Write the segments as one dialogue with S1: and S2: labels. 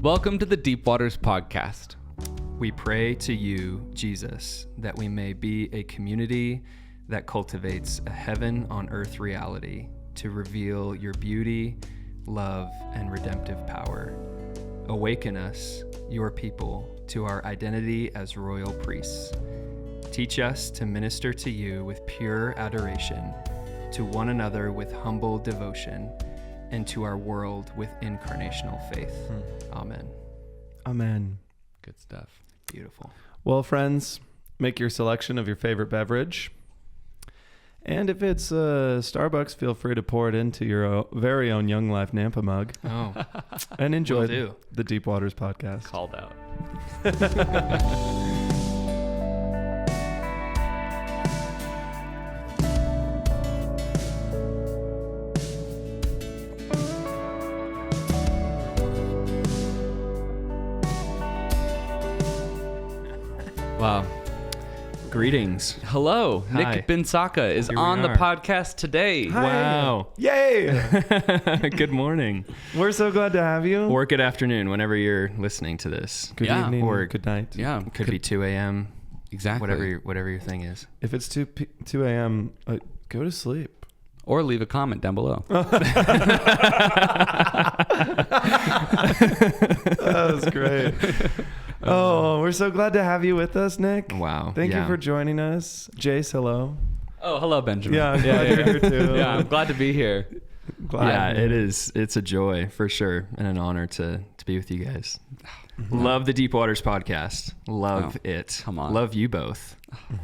S1: Welcome to the Deep Waters Podcast.
S2: We pray to you, Jesus, that we may be a community that cultivates a heaven on earth reality to reveal your beauty, love, and redemptive power. Awaken us, your people, to our identity as royal priests. Teach us to minister to you with pure adoration, to one another with humble devotion, and to our world with incarnational faith. Amen.
S3: Amen.
S1: Good stuff.
S2: Beautiful.
S3: Well, friends, make your selection of your favorite beverage. And if it's Starbucks, feel free to pour it into your very own Young Life Nampa mug.
S2: Oh,
S3: and enjoy
S2: will do.
S3: the Deep Waters Podcast.
S1: Called out. Wow.
S2: Greetings.
S1: Hello.
S2: Hi.
S1: Nick Binsacca is
S2: Here we
S1: on the
S2: are.
S1: podcast today.
S3: Hi.
S2: Wow.
S3: Yay!
S2: Good morning.
S3: We're so glad to have you.
S2: Or good afternoon, whenever you're listening to this.
S3: Good
S1: Yeah.
S3: evening
S2: Or-
S3: good night.
S1: Yeah.
S2: Could be 2 a.m.,
S1: Exactly.
S2: whatever your thing is.
S3: If it's 2 a.m., go to sleep.
S1: Or leave a comment down below.
S3: That was great. Oh, we're so glad to have you with us, Nick.
S2: Wow.
S3: Thank
S2: Yeah.
S3: you for joining us. Jace, hello.
S1: Oh, hello, Benjamin.
S3: Yeah, I'm glad you're here too.
S1: Yeah, I'm glad to be here.
S3: Glad.
S2: Yeah, it is. It's a joy for sure and an honor to be with you guys. Love the Deep Waters podcast. Love it.
S1: come on.
S2: Love you both.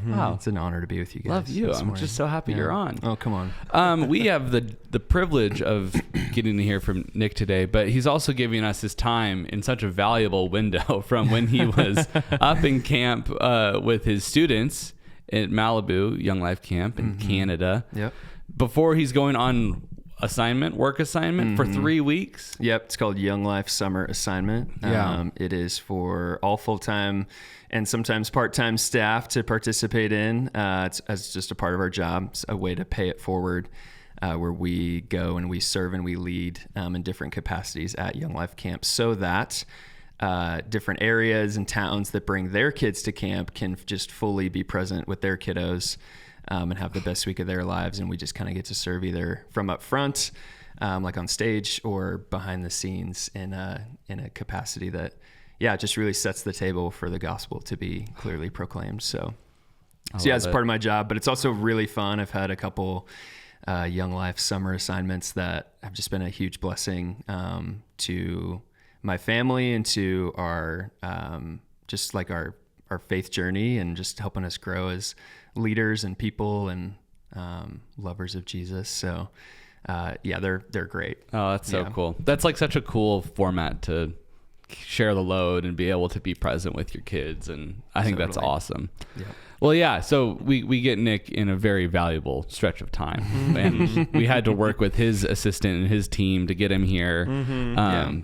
S1: Wow.
S2: It's an honor to be with you guys.
S1: Love you.
S2: this
S1: I'm
S2: morning.
S1: just so happy
S2: Yeah.
S1: you're on.
S2: Oh, come on.
S1: We have the privilege of getting to hear from Nick today, but he's also giving us his time in such a valuable window from when he was up in camp with his students at Malibu Young Life Camp in Canada.
S2: Yep.
S1: Before he's going on work assignment for 3 weeks.
S2: Yep, it's called Young Life Summer Assignment.
S1: Yeah.
S2: It is for all full-time and sometimes part-time staff to participate in. It's as just a part of our job. It's a way to pay it forward, where we go and we serve and we lead in different capacities at Young Life Camp so that different areas and towns that bring their kids to camp can just fully be present with their kiddos and have the best week of their lives. And we just kind of get to serve either from up front, like on stage, or behind the scenes in a capacity that, just really sets the table for the gospel to be clearly proclaimed. So it's part of my job, but it's also really fun. I've had a couple Young Life summer assignments that have just been a huge blessing to my family and to our just like our faith journey, and just helping us grow as leaders and people and lovers of Jesus. So they're great.
S1: Oh, that's so cool. That's like such a cool format to share the load and be able to be present with your kids. And I think that's awesome.
S2: Yeah.
S1: Well, yeah. So we get Nick in a very valuable stretch of time, and we had to work with his assistant and his team to get him here,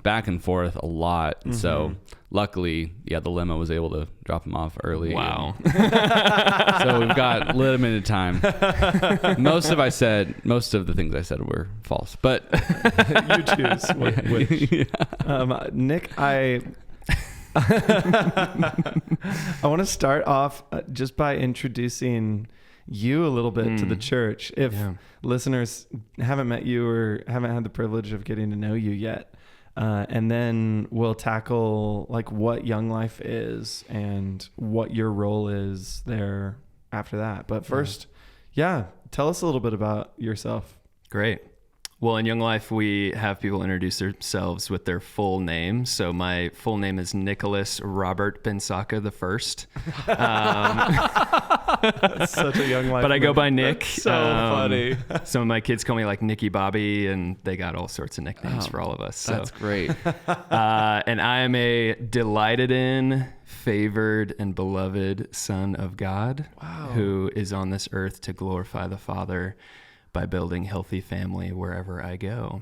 S1: back and forth a lot. And so luckily, the limo was able to drop him off early.
S2: Wow.
S1: So we've got limited time. Most of the things I said were false, but
S3: You choose which. Nick, I want to start off just by introducing you a little bit to the church. If listeners haven't met you or haven't had the privilege of getting to know you yet, and then we'll tackle like what Young Life is and what your role is there after that. But first, tell us a little bit about yourself.
S2: Great. Well, in Young Life, we have people introduce themselves with their full name. So my full name is Nicholas Robert Binsacca the First.
S3: That's such a Young Life.
S2: But I go by Nick.
S3: That's so funny.
S2: Some of my kids call me like Nicky Bobby, and they got all sorts of nicknames for all of us. So.
S1: that's great.
S2: And I am a delighted in, favored, and beloved Son of God, who is on this earth to glorify the Father by building healthy family wherever I go.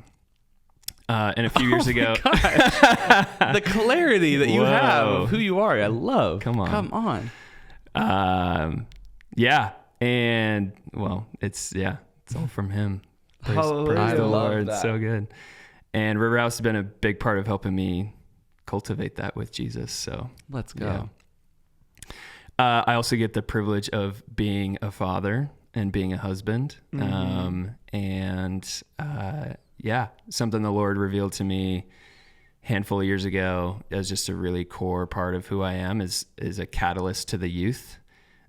S2: And a few years ago,
S1: The clarity that you have
S2: Whoa.
S1: of who you are, I love.
S2: Come on. And well, it's all from him.
S3: Hallelujah.
S2: Praise
S1: I
S2: the
S1: love
S2: Lord.
S1: that.
S2: So good. And River House has been a big part of helping me cultivate that with Jesus. So
S1: let's go.
S2: Yeah. I also get the privilege of being a father and being a husband. Something the Lord revealed to me a handful of years ago as just a really core part of who I am is a catalyst to the youth,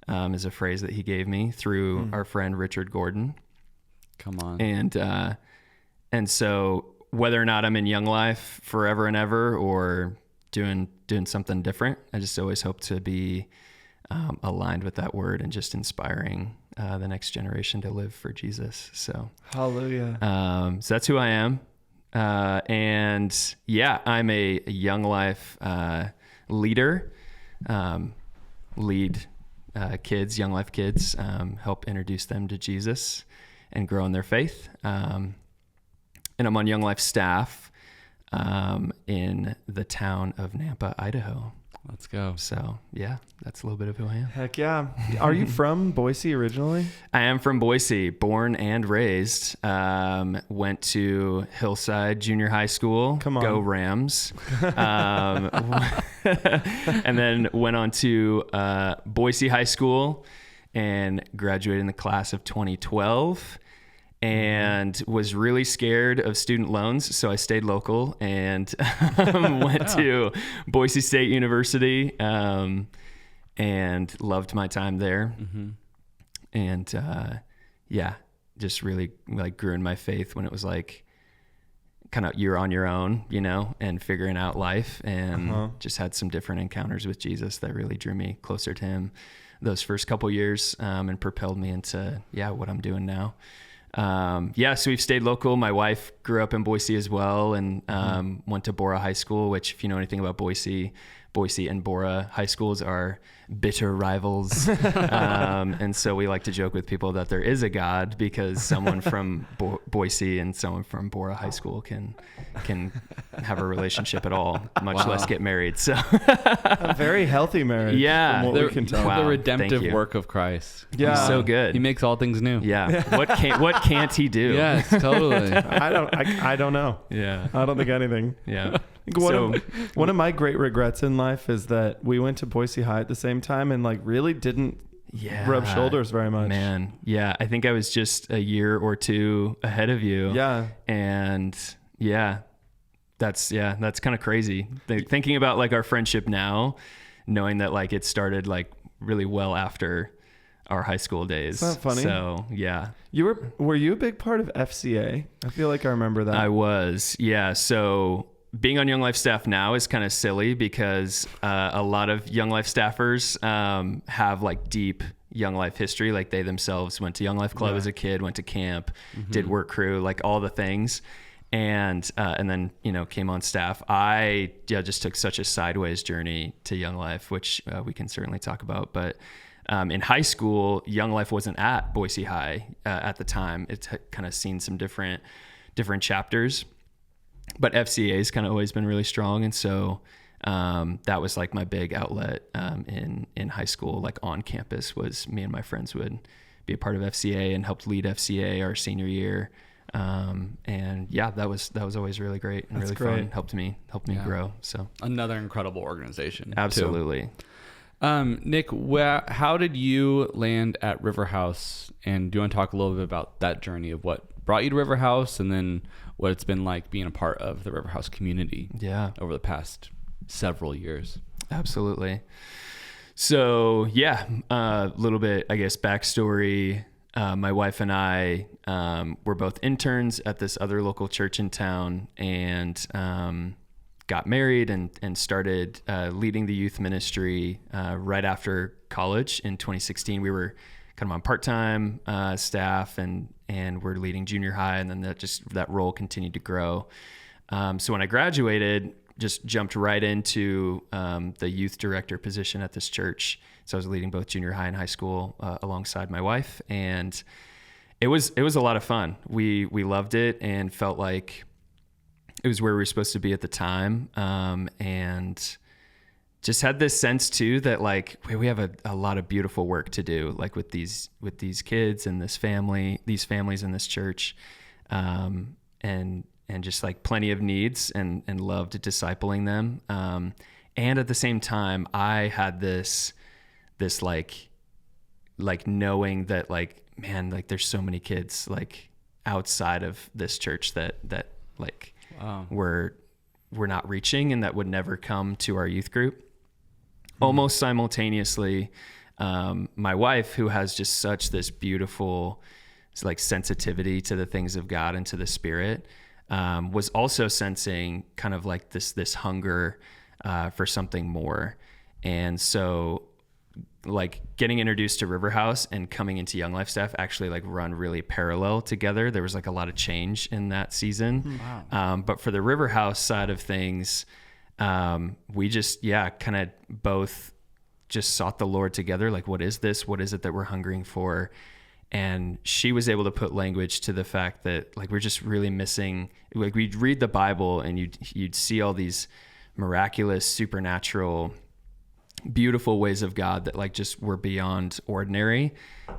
S2: is a phrase that he gave me through our friend Richard Gordon.
S1: Come on.
S2: And so whether or not I'm in Young Life forever and ever or doing something different, I just always hope to be aligned with that word and just inspiring the next generation to live for Jesus. So
S3: hallelujah.
S2: So that's who I am. And yeah, I'm a Young Life leader, lead kids, Young Life kids, help introduce them to Jesus and grow in their faith. And I'm on Young Life staff in the town of Nampa, Idaho.
S1: Let's go.
S2: So yeah, that's a little bit of who I am.
S3: Heck yeah. Are you from Boise originally?
S2: I am from Boise, born and raised. Went to Hillside Junior High School.
S3: Come on.
S2: Go Rams. And then went on to Boise High School and graduated in the class of 2012. And was really scared of student loans, so I stayed local and went to Boise State University and loved my time there. And just really like grew in my faith when it was like kind of you're on your own, and figuring out life, and just had some different encounters with Jesus that really drew me closer to him those first couple years, and propelled me into what I'm doing now. So we've stayed local. My wife grew up in Boise as well, and went to Bora High School, which, if you know anything about Boise and Bora high schools are bitter rivals. And so we like to joke with people that there is a God, because someone from Boise and someone from Bora High School can have a relationship at all, much less get married. So
S3: a very healthy marriage.
S2: Yeah.
S3: From what we can tell.
S1: The redemptive work of Christ.
S3: Yeah.
S2: He's so good.
S1: He makes all things new.
S2: Yeah. What can't he do?
S1: Yes, totally.
S3: I don't know.
S2: Yeah.
S3: I don't think anything.
S2: Yeah.
S3: One of my great regrets in life is that we went to Boise High at the same time and like really didn't rub shoulders very much.
S2: Man. Yeah. I think I was just a year or two ahead of you.
S3: Yeah.
S2: And that's kind of crazy. Thinking about like our friendship now, knowing that like it started like really well after our high school days.
S3: Isn't that funny?
S2: So yeah.
S3: Were you a big part of FCA? I feel like I remember that.
S2: I was. Yeah. So being on Young Life staff now is kind of silly because a lot of Young Life staffers have like deep Young Life history. Like they themselves went to Young Life Club as a kid, went to camp, did work crew, like all the things. And then, came on staff. I just took such a sideways journey to Young Life, which we can certainly talk about. But in high school, Young Life wasn't at Boise High at the time. It's kind of seen some different chapters. But FCA has kind of always been really strong. And so that was like my big outlet in high school, like on campus, was me and my friends would be a part of FCA and helped lead FCA our senior year. That was always really great and really fun. Helped me grow. So
S1: another incredible organization.
S2: Absolutely.
S1: Nick, how did you land at River House? And do you want to talk a little bit about that journey of what brought you to River House, and then what it's been like being a part of the River House community over the past several years?
S2: Absolutely. So a little bit, I guess, backstory. My wife and I were both interns at this other local church in town, and got married and started leading the youth ministry right after college in 2016. We were kind of on part-time staff, and we're leading junior high, and then that role continued to grow. So when I graduated, just jumped right into the youth director position at this church. So I was leading both junior high and high school alongside my wife, and it was a lot of fun. We loved it and felt like it was where we were supposed to be at the time, and just had this sense too that like we have a lot of beautiful work to do, like with these kids and these families in this church, and just like plenty of needs and loved discipling them. And at the same time, I had this like knowing that like, man, like there's so many kids like outside of this church that like we're not reaching and that would never come to our youth group. Almost simultaneously, my wife, who has just such this beautiful like sensitivity to the things of God and to the Spirit, was also sensing kind of like this hunger for something more. And so like getting introduced to River House and coming into Young Life staff actually like run really parallel together. There was like a lot of change in that season. Wow. But for the River House side of things, we just, kind of both just sought the Lord together. Like, what is this? What is it that we're hungering for? And she was able to put language to the fact that like, we're just really missing, like we'd read the Bible and you'd see all these miraculous, supernatural, beautiful ways of God that like just were beyond ordinary.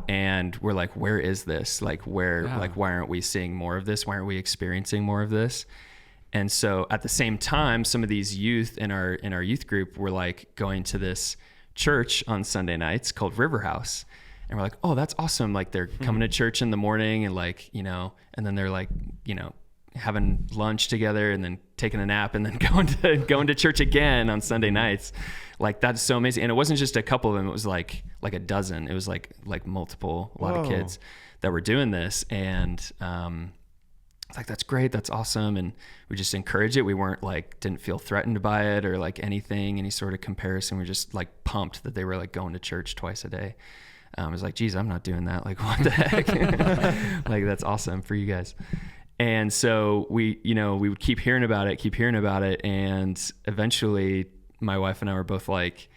S2: And we're like, where is this? Like like, why aren't we seeing more of this? Why aren't we experiencing more of this? And so at the same time, some of these youth in our youth group were like going to this church on Sunday nights called River House. And we're like, oh, that's awesome. Like they're coming to church in the morning and like, and then they're like, having lunch together and then taking a nap and then going to church again on Sunday nights. Like that's so amazing. And it wasn't just a couple of them. It was like a dozen. It was like multiple, a lot of kids that were doing this. And, like, that's great. That's awesome. And we just encourage it. We weren't like, didn't feel threatened by it or like any sort of comparison. We were just like pumped that they were like going to church twice a day. I was like, geez, I'm not doing that. Like, what the heck? Like, that's awesome for you guys. And so we would keep hearing about it. And eventually my wife and I were both like,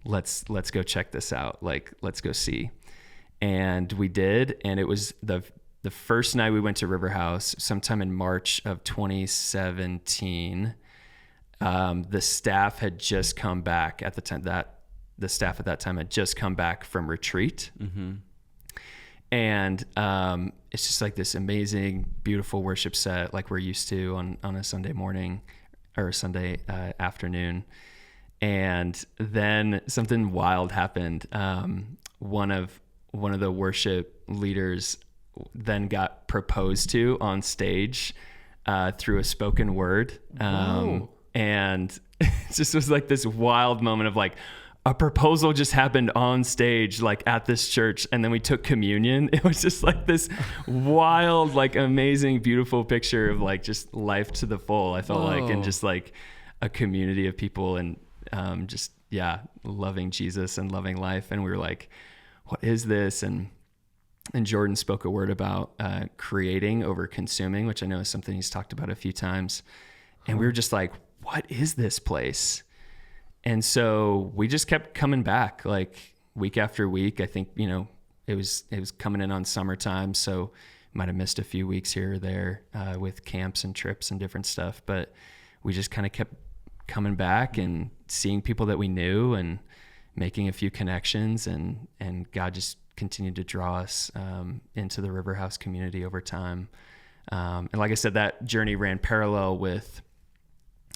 S2: let's go check this out. Like, let's go see. And we did. And it was the first night we went to River House sometime in March of 2017. The staff had just come back at the time the staff at that time had just come back from retreat. Mm-hmm. And it's just like this amazing, beautiful worship set like we're used to on a Sunday morning or a Sunday afternoon. And then something wild happened. One of the worship leaders then got proposed to on stage through a spoken word. And it just was like this wild moment of like, a proposal just happened on stage, like at this church. And then we took communion. It was just like this wild, like amazing, beautiful picture of like just life to the full, I felt like, and just like a community of people and just, loving Jesus and loving life. And we were like, what is this? And Jordan spoke a word about creating over consuming, which I know is something he's talked about a few times. And we were just like, what is this place? And so we just kept coming back like week after week. I think, it was coming in on summertime, so might have missed a few weeks here or there with camps and trips and different stuff. But we just kind of kept coming back and seeing people that we knew and making a few connections, and God just continued to draw us into the River House community over time. And like I said, that journey ran parallel with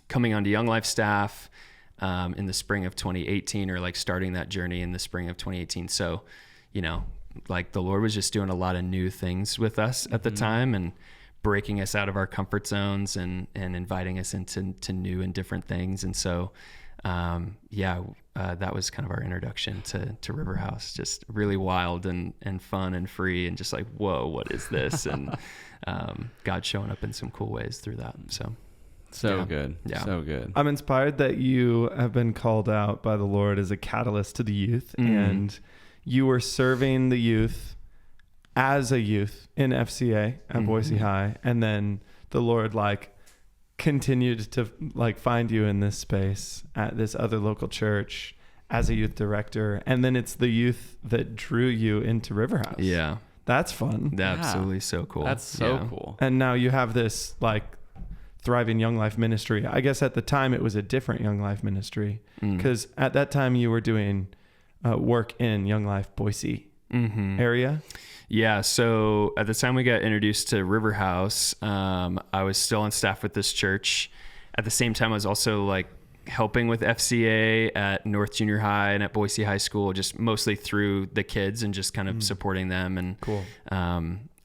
S2: coming onto Young Life staff in the spring of 2018, or like starting that journey in the spring of 2018. So, like the Lord was just doing a lot of new things with us at the time and breaking us out of our comfort zones and inviting us into new and different things. And so, that was kind of our introduction to River House, just really wild and fun and free and just like, whoa, what is this? And God showing up in some cool ways through that. So
S1: good. Yeah. So good.
S3: I'm inspired that you have been called out by the Lord as a catalyst to the youth, and you were serving the youth as a youth in FCA at Boise High. And then the Lord like continued to like find you in this space at this other local church as a youth director. And then it's the youth that drew you into River House.
S2: Yeah.
S3: That's fun.
S2: Absolutely. So cool.
S1: That's so cool.
S3: And now you have this like thriving Young Life ministry. I guess at the time it was a different Young Life ministry, because at that time you were doing work in Young Life Boise area.
S2: Yeah. So at the time we got introduced to River House, I was still on staff with this church. At the same time, I was also like helping with FCA at North Junior High and at Boise High School, just mostly through the kids and just kind of supporting them and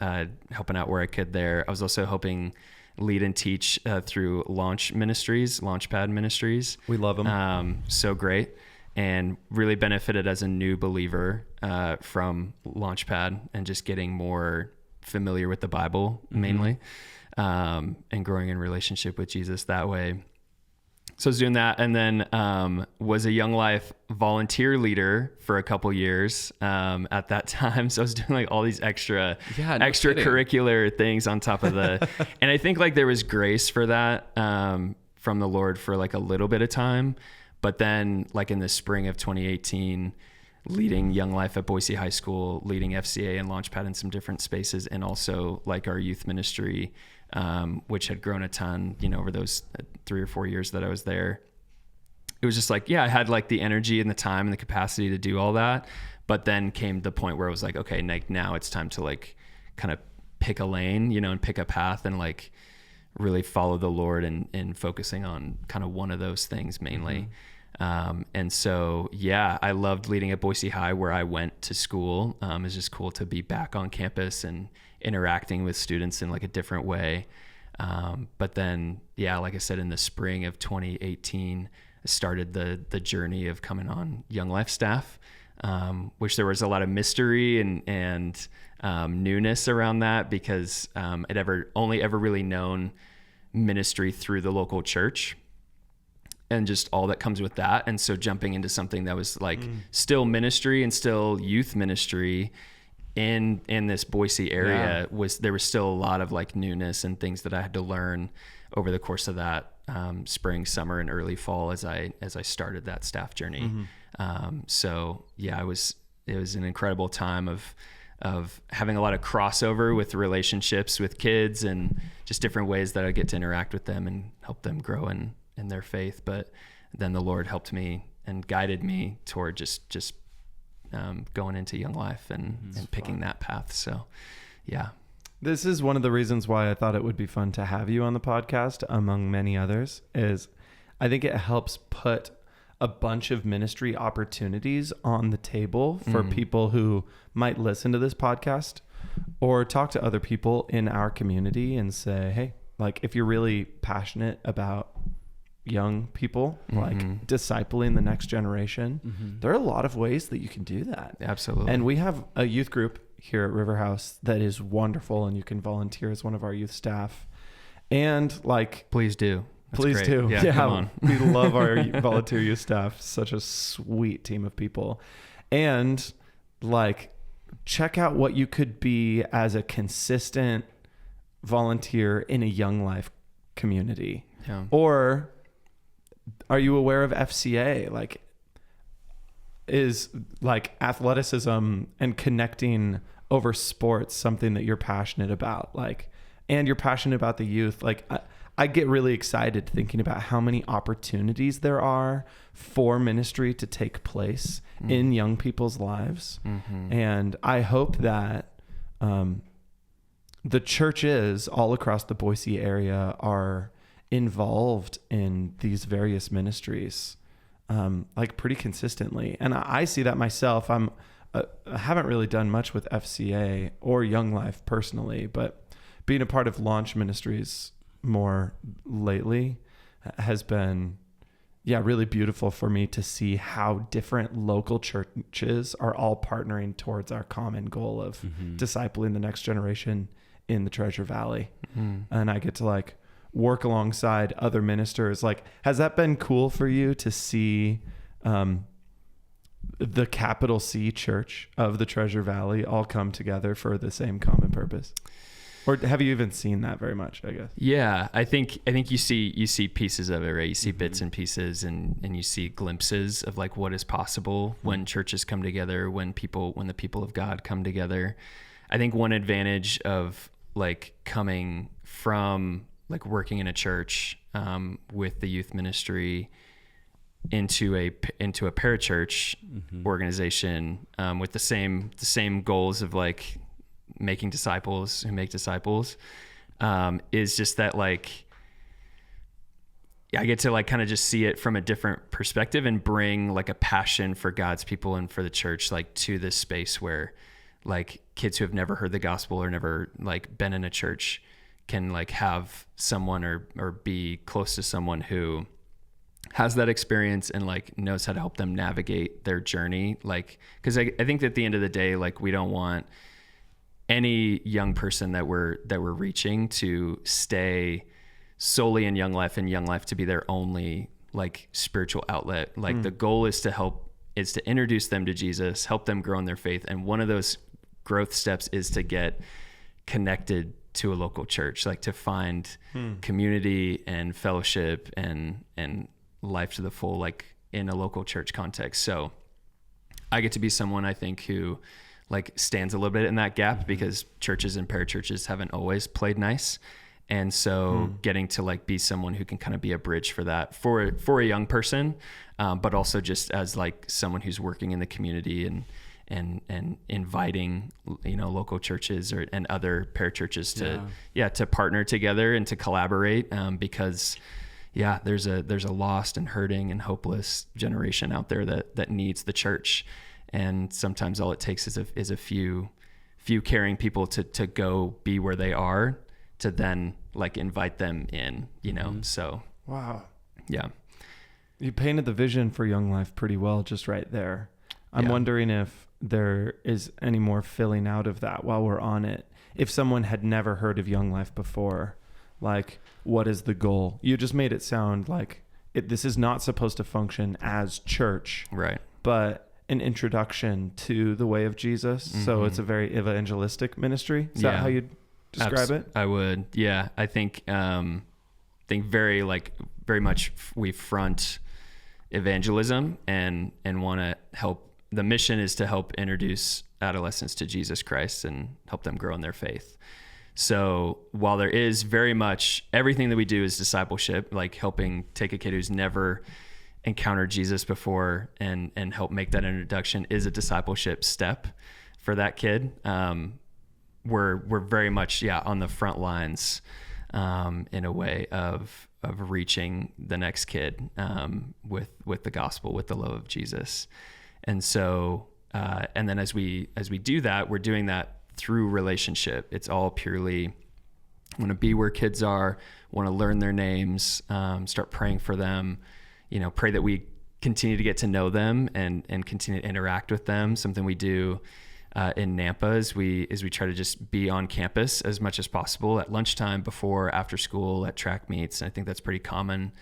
S2: helping out where I could there. I was also helping lead and teach through Launchpad Ministries.
S3: We love them.
S2: So great. And really benefited as a new believer from Launchpad and just getting more familiar with the Bible mainly, and growing in relationship with Jesus that way. So I was doing that, and then was a Young Life volunteer leader for a couple years at that time. So I was doing like all these extracurricular things on top of and I think like there was grace for that from the Lord for like a little bit of time. But then like in the spring of 2018, leading Young Life at Boise High School, leading FCA and Launchpad in some different spaces, and also like our youth ministry, which had grown a ton, over those 3 or 4 years that I was there. It was just like, I had like the energy and the time and the capacity to do all that. But then came the point where I was like, okay, now it's time to like kind of pick a lane, and pick a path and like really follow the Lord and focusing on kind of one of those things mainly. And so, I loved leading at Boise High where I went to school. It's just cool to be back on campus and interacting with students in like a different way. But then, like I said, in the spring of 2018, I started the journey of coming on Young Life staff, which there was a lot of mystery and newness around that because I'd only ever really known ministry through the local church and just all that comes with that. And so jumping into something that was like still ministry and still youth ministry in this Boise area there was still a lot of like newness and things that I had to learn over the course of that spring, summer, and early fall as I started that staff journey. It was an incredible time of having a lot of crossover with relationships with kids and just different ways that I get to interact with them and help them grow in their faith. But then the Lord helped me and guided me toward just going into Young Life and picking that path. So, This is one of the reasons why I thought it would be fun to have you on the podcast, among many others, is I think it helps put a bunch of ministry opportunities on the table for people who might listen to this podcast or talk to other people in our community and say, hey, like if you're really passionate about young people, like discipling the next generation, there are a lot of ways that you can do that. Absolutely.
S3: And we have a youth group here at River House that is wonderful, and you can volunteer as one of our youth staff. And like,
S2: please do. That's
S3: Please
S2: great.
S3: do.
S2: Yeah, come on.
S3: We love our volunteer youth staff. Such a sweet team of people. And like, check out what you could be as a consistent volunteer in a Young Life community.
S2: Yeah.
S3: Or are you aware of FCA? Like, is like athleticism and connecting over sports something that you're passionate about? Like, and you're passionate about the youth. Like, I get really excited thinking about how many opportunities there are for ministry to take place in young people's lives. And I hope that the churches all across the Boise area are involved in these various ministries like pretty consistently. And I see that myself. I haven't really done much with FCA or Young Life personally, but being a part of Launch Ministries more lately has been really beautiful for me to see how different local churches are all partnering towards our common goal of discipling the next generation in the Treasure Valley. And I get to like work alongside other ministers. Like, has that been cool for you to see the capital C church of the Treasure Valley all come together for the same common purpose? Or have you even seen that very much, I guess? Yeah,
S2: I think you see pieces of it, right? You see bits and pieces and you see glimpses of like what is possible when churches come together, when the people of God come together. I think one advantage of like coming from like working in a church with the youth ministry into a parachurch organization with the same goals of like making disciples who make disciples, is just that like, I get to like kind of just see it from a different perspective and bring like a passion for God's people and for the church, like to this space where like kids who have never heard the gospel or never like been in a church can like have someone or be close to someone who has that experience and like knows how to help them navigate their journey. Like, cause I think that at the end of the day, like we don't want any young person that we're reaching to stay solely in Young Life and Young Life to be their only like spiritual outlet. Like the goal is to introduce them to Jesus, help them grow in their faith. And one of those growth steps is to get connected to a local church, like to find community and fellowship and life to the full, like in a local church context. So I get to be someone I think who like stands a little bit in that gap because churches and parachurches haven't always played nice. And so getting to like be someone who can kind of be a bridge for that, for a young person, but also just as like someone who's working in the community and inviting, you know, local churches and other parachurches to partner together and to collaborate, because there's a lost and hurting and hopeless generation out there that needs the church. And sometimes all it takes is a few caring people to go be where they are, to then like invite them in, you know? So,
S3: wow.
S2: Yeah.
S3: You painted the vision for Young Life pretty well, just right there. I'm wondering if there is any more filling out of that while we're on it. If someone had never heard of Young Life before, like, what is the goal? You just made it sound like this is not supposed to function as church,
S2: right?
S3: But an introduction to the way of Jesus. So it's a very evangelistic ministry. Is that how you'd describe it?
S2: I would. Yeah. I think very much we front evangelism and want to help. The mission is to help introduce adolescents to Jesus Christ and help them grow in their faith. So while there is very much everything that we do is discipleship, like helping take a kid who's never encountered Jesus before and help make that introduction is a discipleship step for that kid. We're very much on the front lines in a way of reaching the next kid with the gospel, with the love of Jesus. And so and then as we do that, we're doing that through relationship. It's all purely want to be where kids are, want to learn their names, start praying for them, you know, pray that we continue to get to know them and continue to interact with them. Something we do in Nampa is we try to just be on campus as much as possible at lunchtime, before, after school, at track meets. And I think that's pretty common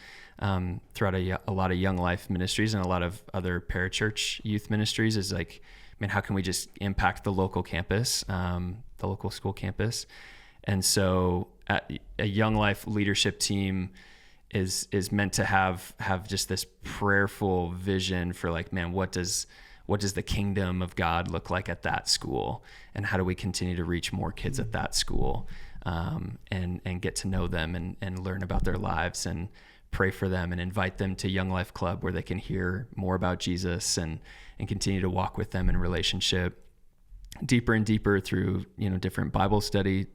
S2: throughout a lot of Young Life ministries and a lot of other parachurch youth ministries, is like, man, how can we just impact the local campus, the local school campus? And so a Young Life leadership team is meant to have just this prayerful vision for like, man, what does the kingdom of God look like at that school? And how do we continue to reach more kids at that school, and get to know them and learn about their lives and pray for them and invite them to Young Life Club, where they can hear more about Jesus and continue to walk with them in relationship deeper and deeper through, you know, different Bible study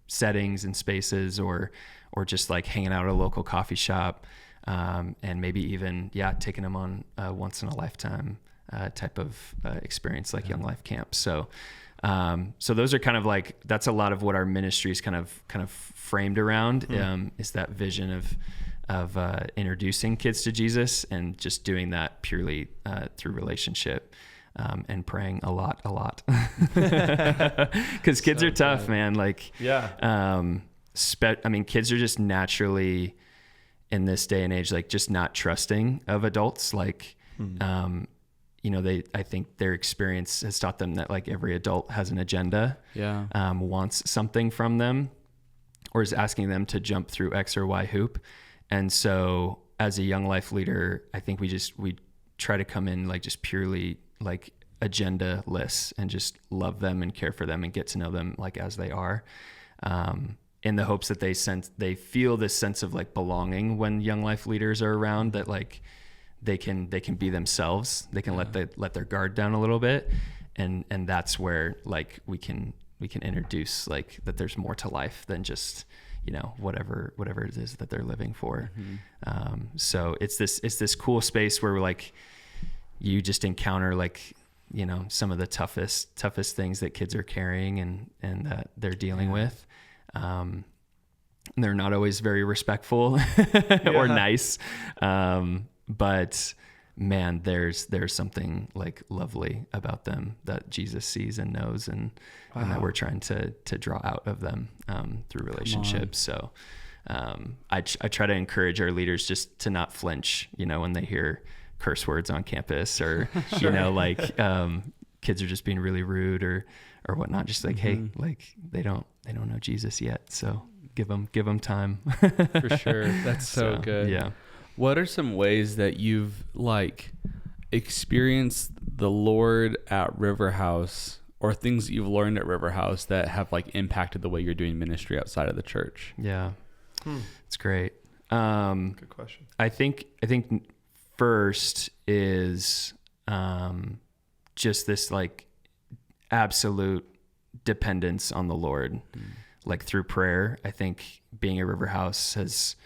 S2: settings and spaces, or just like hanging out at a local coffee shop, and maybe even taking them on a once in a lifetime type of experience like Young Life Camp. So those are kind of like, that's a lot of what our ministry is kind of framed around, is that vision of introducing kids to Jesus, and just doing that purely through relationship, and praying a lot because kids are tough, man. Like, kids are just naturally in this day and age, like just not trusting of adults. Like, you know, I think their experience has taught them that like every adult has an agenda, wants something from them, or is asking them to jump through X or Y hoop. And so as a Young Life leader, I think we try to come in like just purely like agenda-less, and just love them and care for them and get to know them like as they are, in the hopes that they feel this sense of like belonging when Young Life leaders are around, that like they can be themselves, they can let their guard down a little bit, And that's where like we can introduce like that there's more to life than just, you know, whatever it is that they're living for. So it's this cool space where we're like, you just encounter like, you know, some of the toughest things that kids are carrying and that they're dealing with. And they're not always very respectful or nice. But man, there's something like lovely about them that Jesus sees and knows and that we're trying to draw out of them through relationships. So I try to encourage our leaders just to not flinch, you know, when they hear curse words on campus or, you know, like kids are just being really rude or whatnot. Just like, hey, like they don't know Jesus yet. So give them time.
S1: For sure. That's so good.
S2: Yeah.
S1: What are some ways that you've like experienced the Lord at River House or things that you've learned at River House that have like impacted the way you're doing ministry outside of the church?
S2: Yeah. It's great.
S3: Good question.
S2: I think first is just this like absolute dependence on the Lord, like through prayer. I think being at River House has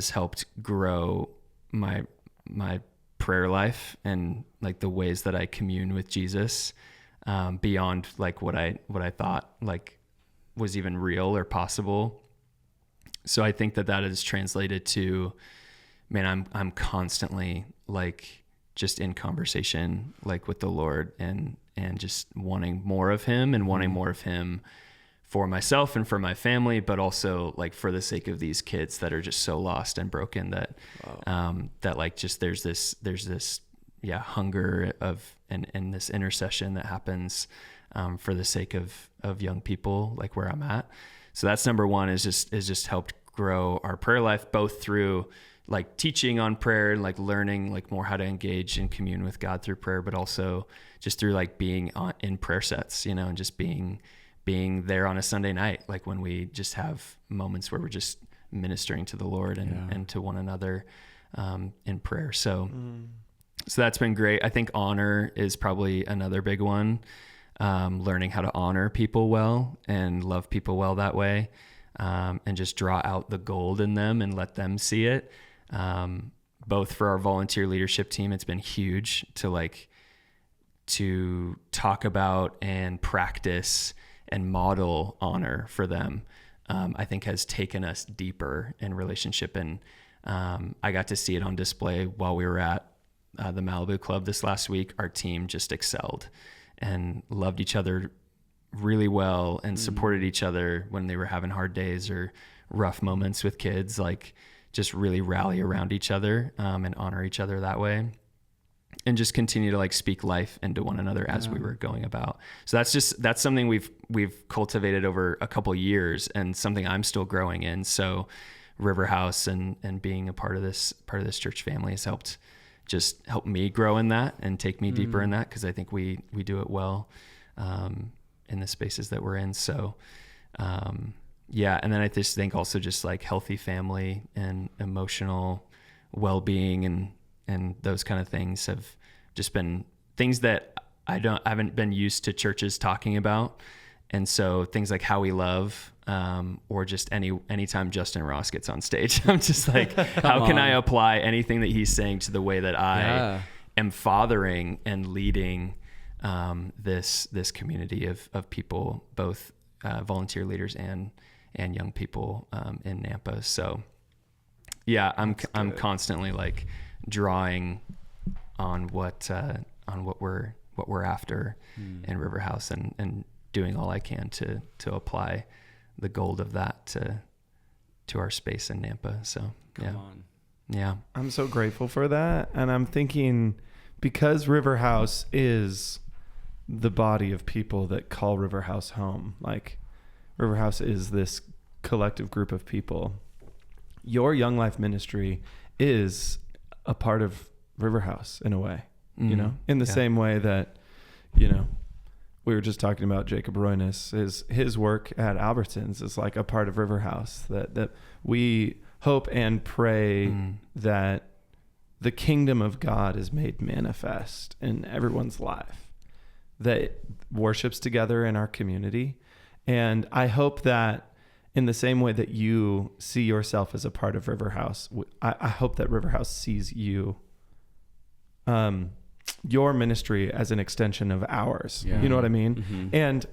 S2: helped grow my prayer life and like the ways that I commune with Jesus beyond like what I thought like was even real or possible. So I think that is translated to, man, I'm constantly like just in conversation like with the Lord and just wanting more of him and wanting more of him for myself and for my family, but also like for the sake of these kids that are just so lost and broken that that like just there's this hunger of and this intercession that happens for the sake of young people like where I'm at. So that's number one, is just helped grow our prayer life, both through like teaching on prayer and like learning like more how to engage and commune with God through prayer, but also just through like being in prayer sets, you know, and just being there on a Sunday night, like when we just have moments where we're just ministering to the Lord and to one another in prayer. So that's been great. I think honor is probably another big one. Learning how to honor people well and love people well that way, and just draw out the gold in them and let them see it. Both for our volunteer leadership team, it's been huge to talk about and practice and model honor for them. I think has taken us deeper in relationship. And I got to see it on display while we were at the Malibu Club this last week. Our team just excelled and loved each other really well and supported each other when they were having hard days or rough moments with kids, like just really rally around each other and honor each other that way. And just continue to like speak life into one another as we were going about. So that's something we've cultivated over a couple years and something I'm still growing in. So River House and being a part of this church family has helped me grow in that and take me deeper in that, because I think we do it well in the spaces that we're in. So and then I just think also just like healthy family and emotional well-being and those kind of things have just been things that I haven't been used to churches talking about. And so things like how we love, or just anytime Justin Ross gets on stage, I'm just like, how can I apply anything that he's saying to the way that I am fathering and leading this community of people, both volunteer leaders and young people in Nampa. So I'm constantly like drawing on what we're after in River House and doing all I can to apply the gold of that to our space in Nampa. So yeah.
S3: I'm so grateful for that. And I'm thinking, because River House is the body of people that call River House home, like River House is this collective group of people. Your Young Life ministry is a part of River House in a way, you know, in the same way that, you know, we were just talking about Jacob Royness, his work at Albertsons is like a part of River House, that we hope and pray that the kingdom of God is made manifest in everyone's life. that worships together in our community. And I hope that in the same way that you see yourself as a part of River House, I hope that River House sees you, your ministry as an extension of ours. Yeah. You know what I mean? Mm-hmm. And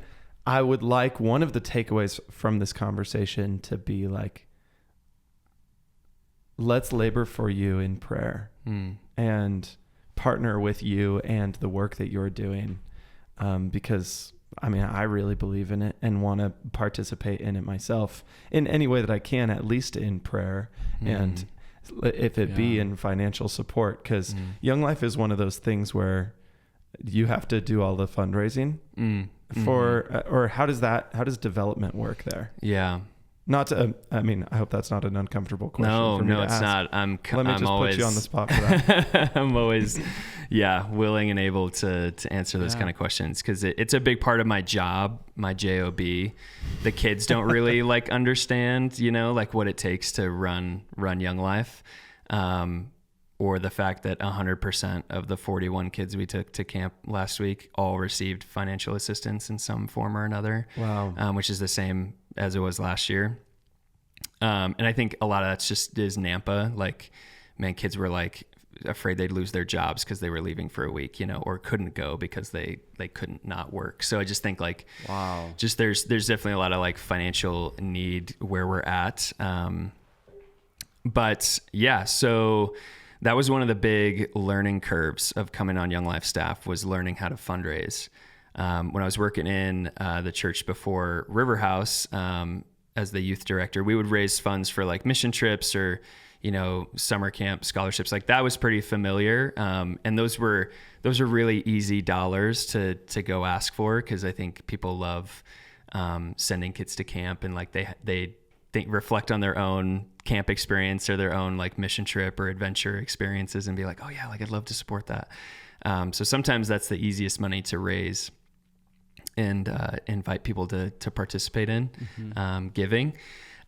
S3: I would like one of the takeaways from this conversation to be like, let's labor for you in prayer and partner with you and the work that you're doing. Because I mean, I really believe in it and want to participate in it myself in any way that I can, at least in prayer and if it be in financial support, because Young Life is one of those things where you have to do all the fundraising for, or how does development work there?
S2: Yeah.
S3: Not to, I mean, I hope that's not an uncomfortable question.
S2: No, it's not. Let me just
S3: put you on the spot for that.
S2: I'm always, willing and able to answer those kind of questions, because it's a big part of my job, my job. The kids don't really like understand, like what it takes to run Young Life, or the fact that 100% of the 41 kids we took to camp last week all received financial assistance in some form or another.
S3: Wow.
S2: Which is the same as it was last year. And I think a lot of that's just is Nampa. Like, man, kids were like afraid they'd lose their jobs because they were leaving for a week, or couldn't go because they couldn't not work. So I just think like, wow, just there's definitely a lot of like financial need where we're at. But yeah, so that was one of the big learning curves of coming on Young Life staff, was learning how to fundraise. When I was working in the church before River House, as the youth director, we would raise funds for like mission trips or, summer camp scholarships. Like, that was pretty familiar. And those were really easy dollars to go ask for, because I think people love sending kids to camp, and like they reflect on their own camp experience or their own like mission trip or adventure experiences and be like, oh yeah, like I'd love to support that. So sometimes that's the easiest money to raise and invite people to participate in giving.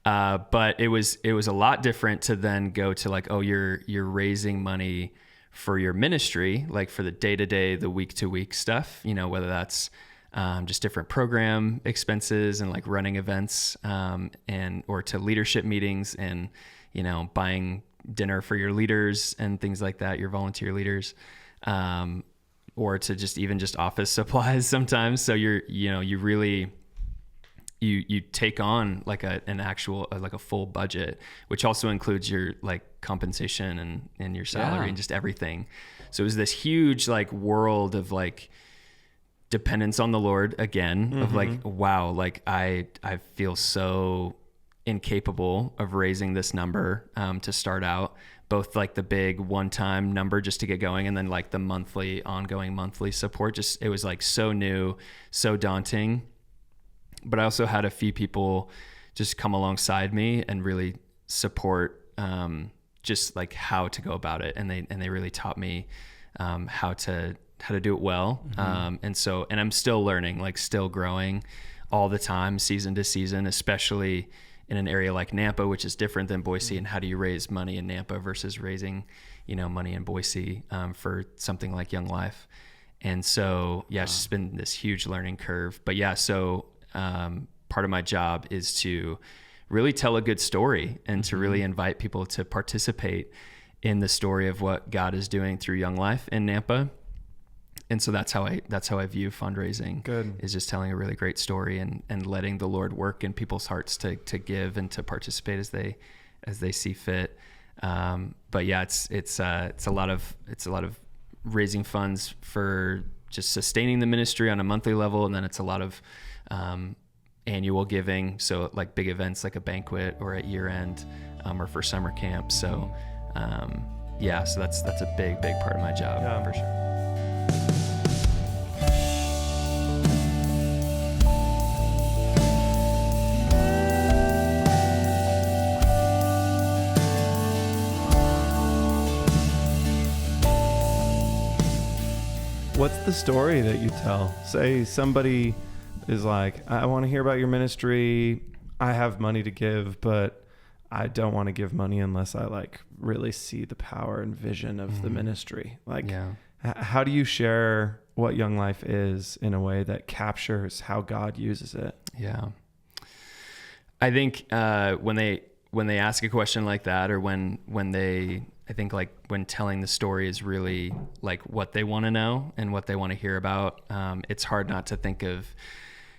S2: But it was a lot different to then go to like, oh, you're raising money for your ministry, like for the day-to-day, the week-to-week stuff, whether that's just different program expenses and like running events, or to leadership meetings and, buying dinner for your leaders and things like that, your volunteer leaders, or to just office supplies sometimes. So you really take on like an actual, like a full budget, which also includes your like compensation and your salary and just everything. So it was this huge like world of like dependence on the Lord again, of like, wow, like I feel so incapable of raising this number to start out, both like the big one-time number just to get going, and then like the ongoing monthly support. Just, it was like so new, so daunting. But I also had a few people just come alongside me and really support just like how to go about it, and they really taught me how to do it well. And I'm still learning, like still growing all the time, season to season, especially in an area like Nampa, which is different than Boise. And how do you raise money in Nampa versus raising, money in Boise for something like Young Life? And so, it's just been this huge learning curve. But so part of my job is to really tell a good story and to really invite people to participate in the story of what God is doing through Young Life in Nampa. And so that's how I view fundraising. Good. Is just telling a really great story and letting the Lord work in people's hearts to give and to participate as they see fit. But it's a lot of raising funds for just sustaining the ministry on a monthly level, and then it's a lot of annual giving. So like big events like a banquet or at year end, or for summer camp. So so that's a big part of my job for sure.
S3: What's the story that you tell? Say somebody is like, I want to hear about your ministry. I have money to give, but I don't want to give money unless I like really see the power and vision of the ministry. Like, how do you share what Young Life is in a way that captures how God uses it.
S2: Yeah. I think when they ask a question like that, or when telling the story is really like what they want to know and what they want to hear about, it's hard not to think of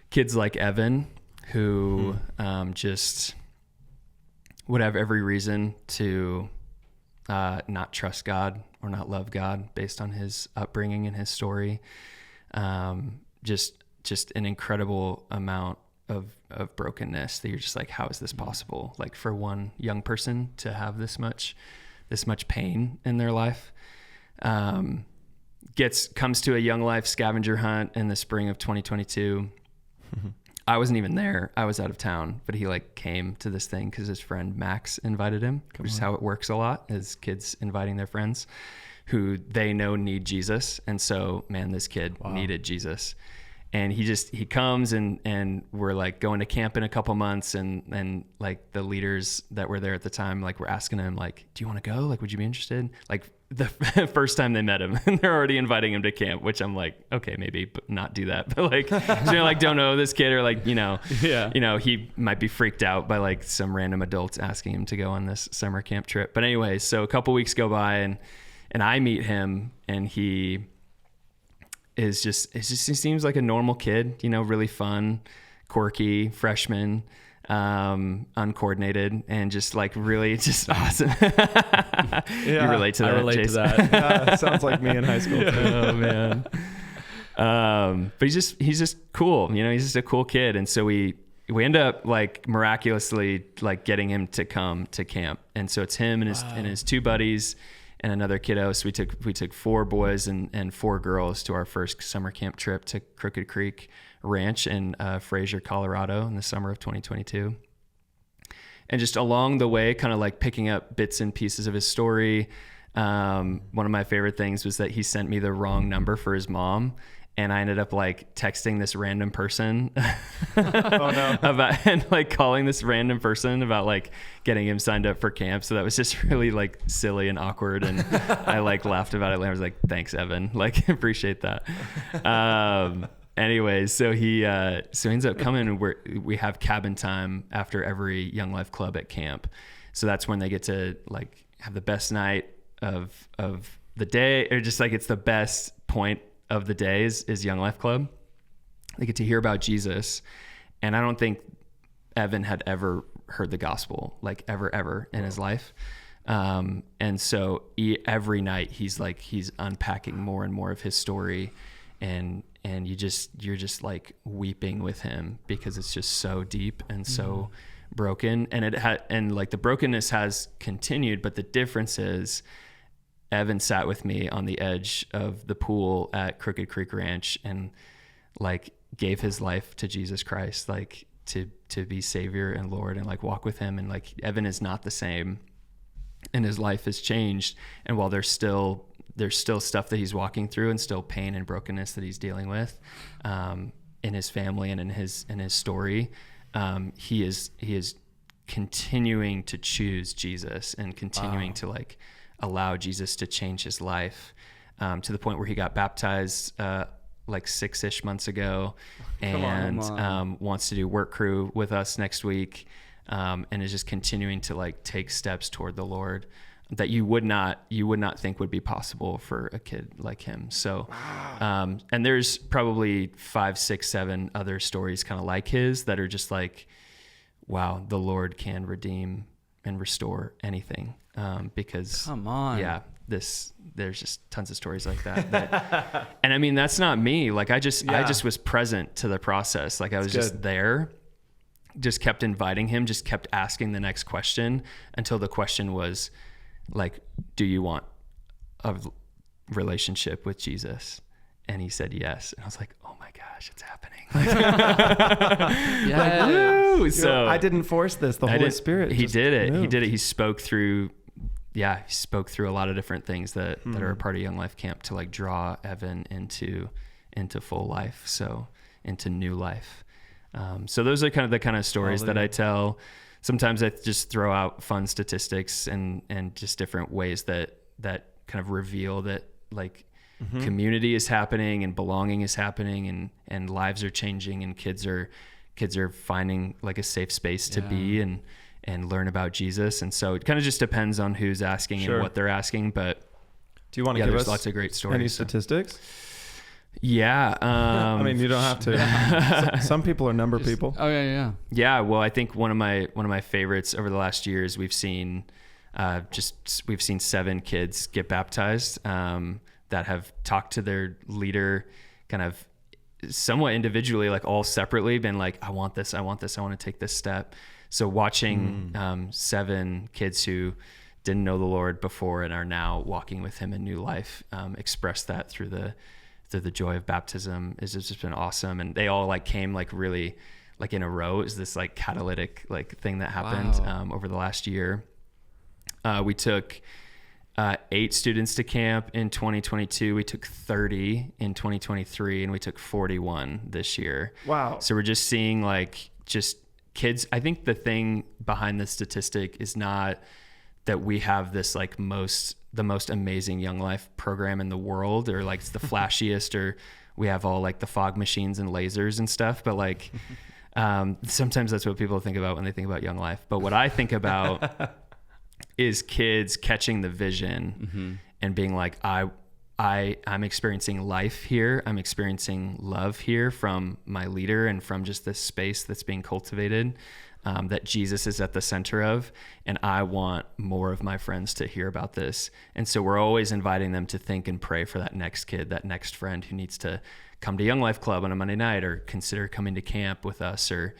S2: kids like Evan who just would have every reason to not trust God or not love God based on his upbringing and his story. Just an incredible amount of brokenness that you're just like, how is this possible? Like for one young person to have this much pain in their life. Comes to a Young Life scavenger hunt in the spring of 2022. I wasn't even there. I was out of town, but he like came to this thing because his friend Max invited him, which is how it works a lot, is kids inviting their friends who they know need Jesus. And so, man, this kid needed Jesus. And he comes and we're like going to camp in a couple months, and like the leaders that were there at the time, like we're asking him like, do you want to go? Like, would you be interested? Like the first time they met him, and they're already inviting him to camp, which I'm like, okay, maybe but not do that. But like, like don't know this kid, or like, he might be freaked out by like some random adults asking him to go on this summer camp trip. But anyway, so a couple weeks go by and I meet him, and he seems like a normal kid, really fun, quirky, freshman, uncoordinated, and just like really just awesome. You relate to that?
S1: I relate
S2: Jason?
S1: to that.
S3: Sounds like me in high school.
S2: Oh man. But he's just cool. He's just a cool kid. And so we end up like miraculously like getting him to come to camp. And so it's him and his two buddies and another kiddo. So we took 4 boys and 4 girls to our first summer camp trip to Crooked Creek Ranch in Fraser, Colorado in the summer of 2022. And just along the way, kind of like picking up bits and pieces of his story. One of my favorite things was that he sent me the wrong number for his mom. And I ended up like texting this random person and like calling this random person about like getting him signed up for camp. So that was just really like silly and awkward. And I like laughed about it. I was like, thanks, Evan. Like, appreciate that. Anyways, so he ends up coming, and we have cabin time after every Young Life club at camp. So that's when they get to like have the best night of the day, or just like it's the best point of the day is Young Life Club. They get to hear about Jesus. And I don't think Evan had ever heard the gospel, like ever in his life. And so every night he's unpacking more and more of his story, and you're just like weeping with him because it's just so deep and so broken. And like the brokenness has continued, but the difference is Evan sat with me on the edge of the pool at Crooked Creek Ranch and like gave his life to Jesus Christ, like to be Savior and Lord, and like walk with him. And like Evan is not the same, and his life has changed. And while there's still stuff that he's walking through, and still pain and brokenness that he's dealing with in his family and in his story, he is continuing to choose Jesus and continuing to like allow Jesus to change his life, to the point where he got baptized like 6-ish months ago, and wants to do work crew with us next week, and is just continuing to like take steps toward the Lord that you would not think would be possible for a kid like him. So, and there's probably 5, 6, 7 other stories kind of like his that are just like, wow, the Lord can redeem and restore anything. Because there's just tons of stories like that. And I mean, that's not me. Like I just was present to the process. Like I was just there, just kept inviting him, just kept asking the next question until the question was like, do you want a relationship with Jesus? And he said yes. And I was like, oh my gosh, it's happening. So
S3: I didn't force this. The Holy Spirit.
S2: He did it. He spoke through a lot of different things that are a part of Young Life Camp to like draw Evan into full life. So into new life. So those are the kind of stories that I tell. Sometimes I just throw out fun statistics and just different ways that kind of reveal that like community is happening and belonging is happening and lives are changing and kids are finding like a safe space to be and learn about Jesus. And so it kind of just depends on who's asking and what they're asking. But
S3: do you want to give us
S2: lots of great stories?
S3: Any statistics?
S2: Yeah.
S3: I mean, you don't have to. Some people are number people.
S1: Oh yeah.
S2: Yeah. Well, I think one of my favorites over the last years, we've seen 7 kids get baptized that have talked to their leader kind of somewhat individually, like all separately, been like, I want this. I want to take this step. So watching 7 kids who didn't know the Lord before and are now walking with him in new life, express that through the joy of baptism has just been awesome. And they all like came like really like in a row. It was this like catalytic like thing that happened over the last year. We took 8 students to camp in 2022. We took 30 in 2023, and we took 41 this year.
S3: Wow.
S2: So we're just seeing like just kids. I think the thing behind this statistic is not that we have this like the most amazing Young Life program in the world, or like it's the flashiest, or we have all like the fog machines and lasers and stuff. But like, sometimes that's what people think about when they think about Young Life. But what I think about is kids catching the vision and being like, I'm experiencing life here. I'm experiencing love here from my leader and from just this space that's being cultivated. That Jesus is at the center of, and I want more of my friends to hear about this. And so we're always inviting them to think and pray for that next kid, that next friend who needs to come to Young Life Club on a Monday night, or consider coming to camp with us, or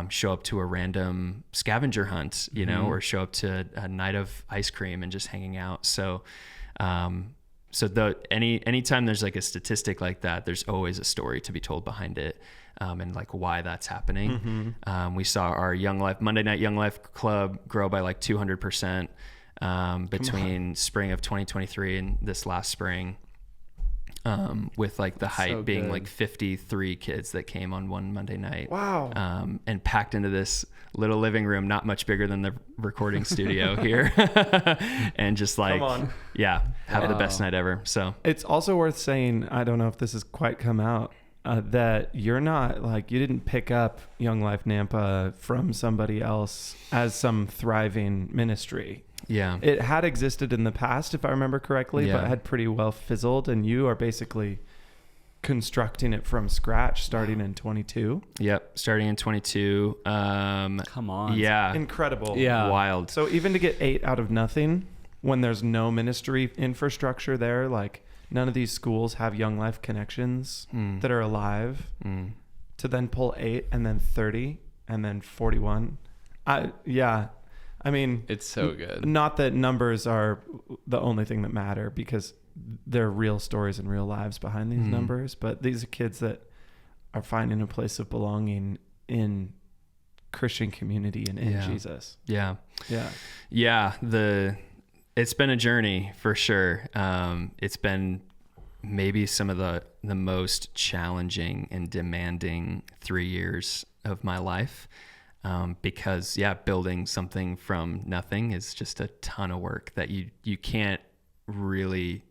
S2: show up to a random scavenger hunt, you know, or show up to a night of ice cream and just hanging out. So, anytime there's like a statistic like that, there's always a story to be told behind it. And like why that's happening. We saw our Monday night Young Life Club grow by like 200% between spring of 2023 and this last spring, with like the height being like 53 kids that came on one Monday night.
S3: Wow.
S2: And packed into this little living room, not much bigger than the recording studio here. And just like, have the best night ever. So
S3: it's also worth saying, I don't know if this has quite come out, that you're not like, you didn't pick up Young Life Nampa from somebody else as some thriving ministry.
S2: Yeah.
S3: It had existed in the past, if I remember correctly, but had pretty well fizzled, and you are basically constructing it from scratch starting in 22.
S2: Yep. Starting in 22.
S1: Come on.
S2: Yeah.
S3: Incredible.
S1: Yeah.
S2: Wild.
S3: So even to get 8 out of nothing when there's no ministry infrastructure there, like none of these schools have Young Life connections that are alive, to then pull 8 and then 30 and then 41. I mean,
S1: it's so good.
S3: Not that numbers are the only thing that matter, because there are real stories and real lives behind these numbers, but these are kids that are finding a place of belonging in Christian community and in Jesus.
S2: Yeah.
S3: Yeah.
S2: Yeah. It's been a journey for sure. It's been maybe some of the most challenging and demanding 3 years of my life. Because building something from nothing is just a ton of work that you can't really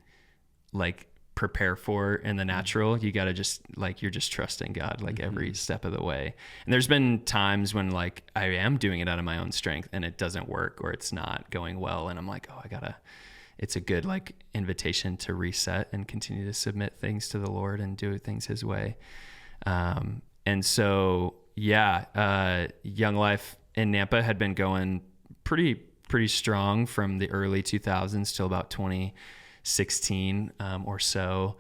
S2: like prepare for in the natural. You got to just like, you're just trusting God, like every step of the way. And there's been times when like I am doing it out of my own strength and it doesn't work, or it's not going well. And I'm like, it's a good like invitation to reset and continue to submit things to the Lord and do things his way. And so, Young Life in Nampa had been going pretty strong from the early 2000s till about 2016 or so.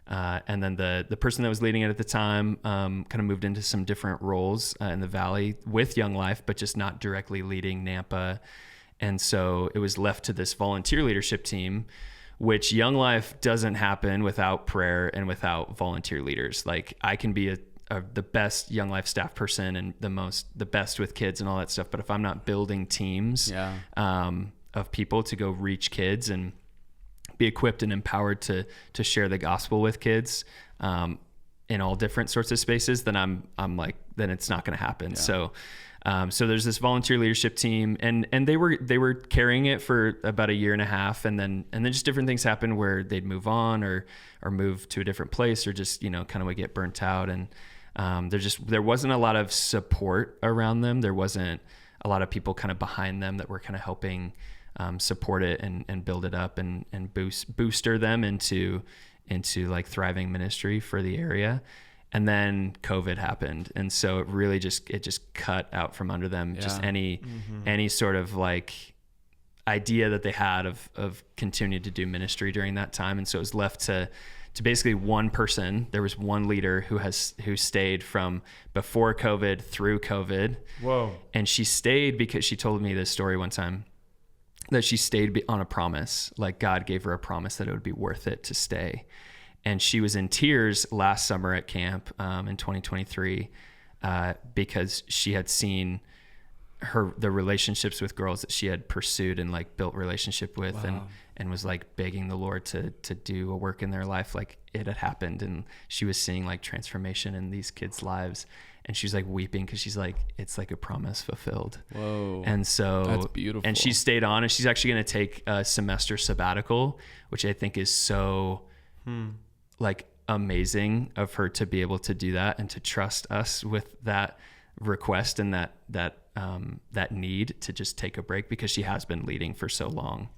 S2: And then the person that was leading it at the time kind of moved into some different roles in the Valley with Young Life, but just not directly leading Nampa. And so it was left to this volunteer leadership team, which Young Life doesn't happen without prayer and without volunteer leaders. Like I can be the best Young Life staff person and the best with kids and all that stuff, but if I'm not building teams of people to go reach kids and be equipped and empowered to share the gospel with kids in all different sorts of spaces, then I'm like then it's not going to happen.
S1: Yeah.
S2: So there's this volunteer leadership team, and they were carrying it for about a year and a half, and then just different things happened where they'd move on or move to a different place, or just, kind of would get burnt out. And there wasn't a lot of support around them. There wasn't a lot of people kind of behind them that were kind of helping support it and build it up and booster them into like thriving ministry for the area. And then COVID happened. And so it really just cut out from under them just any sort of like idea that they had of continuing to do ministry during that time. And so it was left to basically one person. There was one leader who stayed from before COVID through COVID.
S3: Whoa.
S2: And she stayed because she told me this story one time, that she stayed on a promise. Like God gave her a promise that it would be worth it to stay. And she was in tears last summer at camp in 2023 because she had seen the relationships with girls that she had pursued and like built relationship with.
S1: Wow.
S2: and was like begging the Lord to do a work in their life. Like it had happened, and she was seeing like transformation in these kids' lives. And she's like weeping because she's like, it's like a promise fulfilled.
S1: Whoa.
S2: And so
S1: that's beautiful.
S2: And she stayed on, and she's actually going to take a semester sabbatical, which I think is so like amazing of her to be able to do that and to trust us with that request and that need to just take a break, because she has been leading for so long.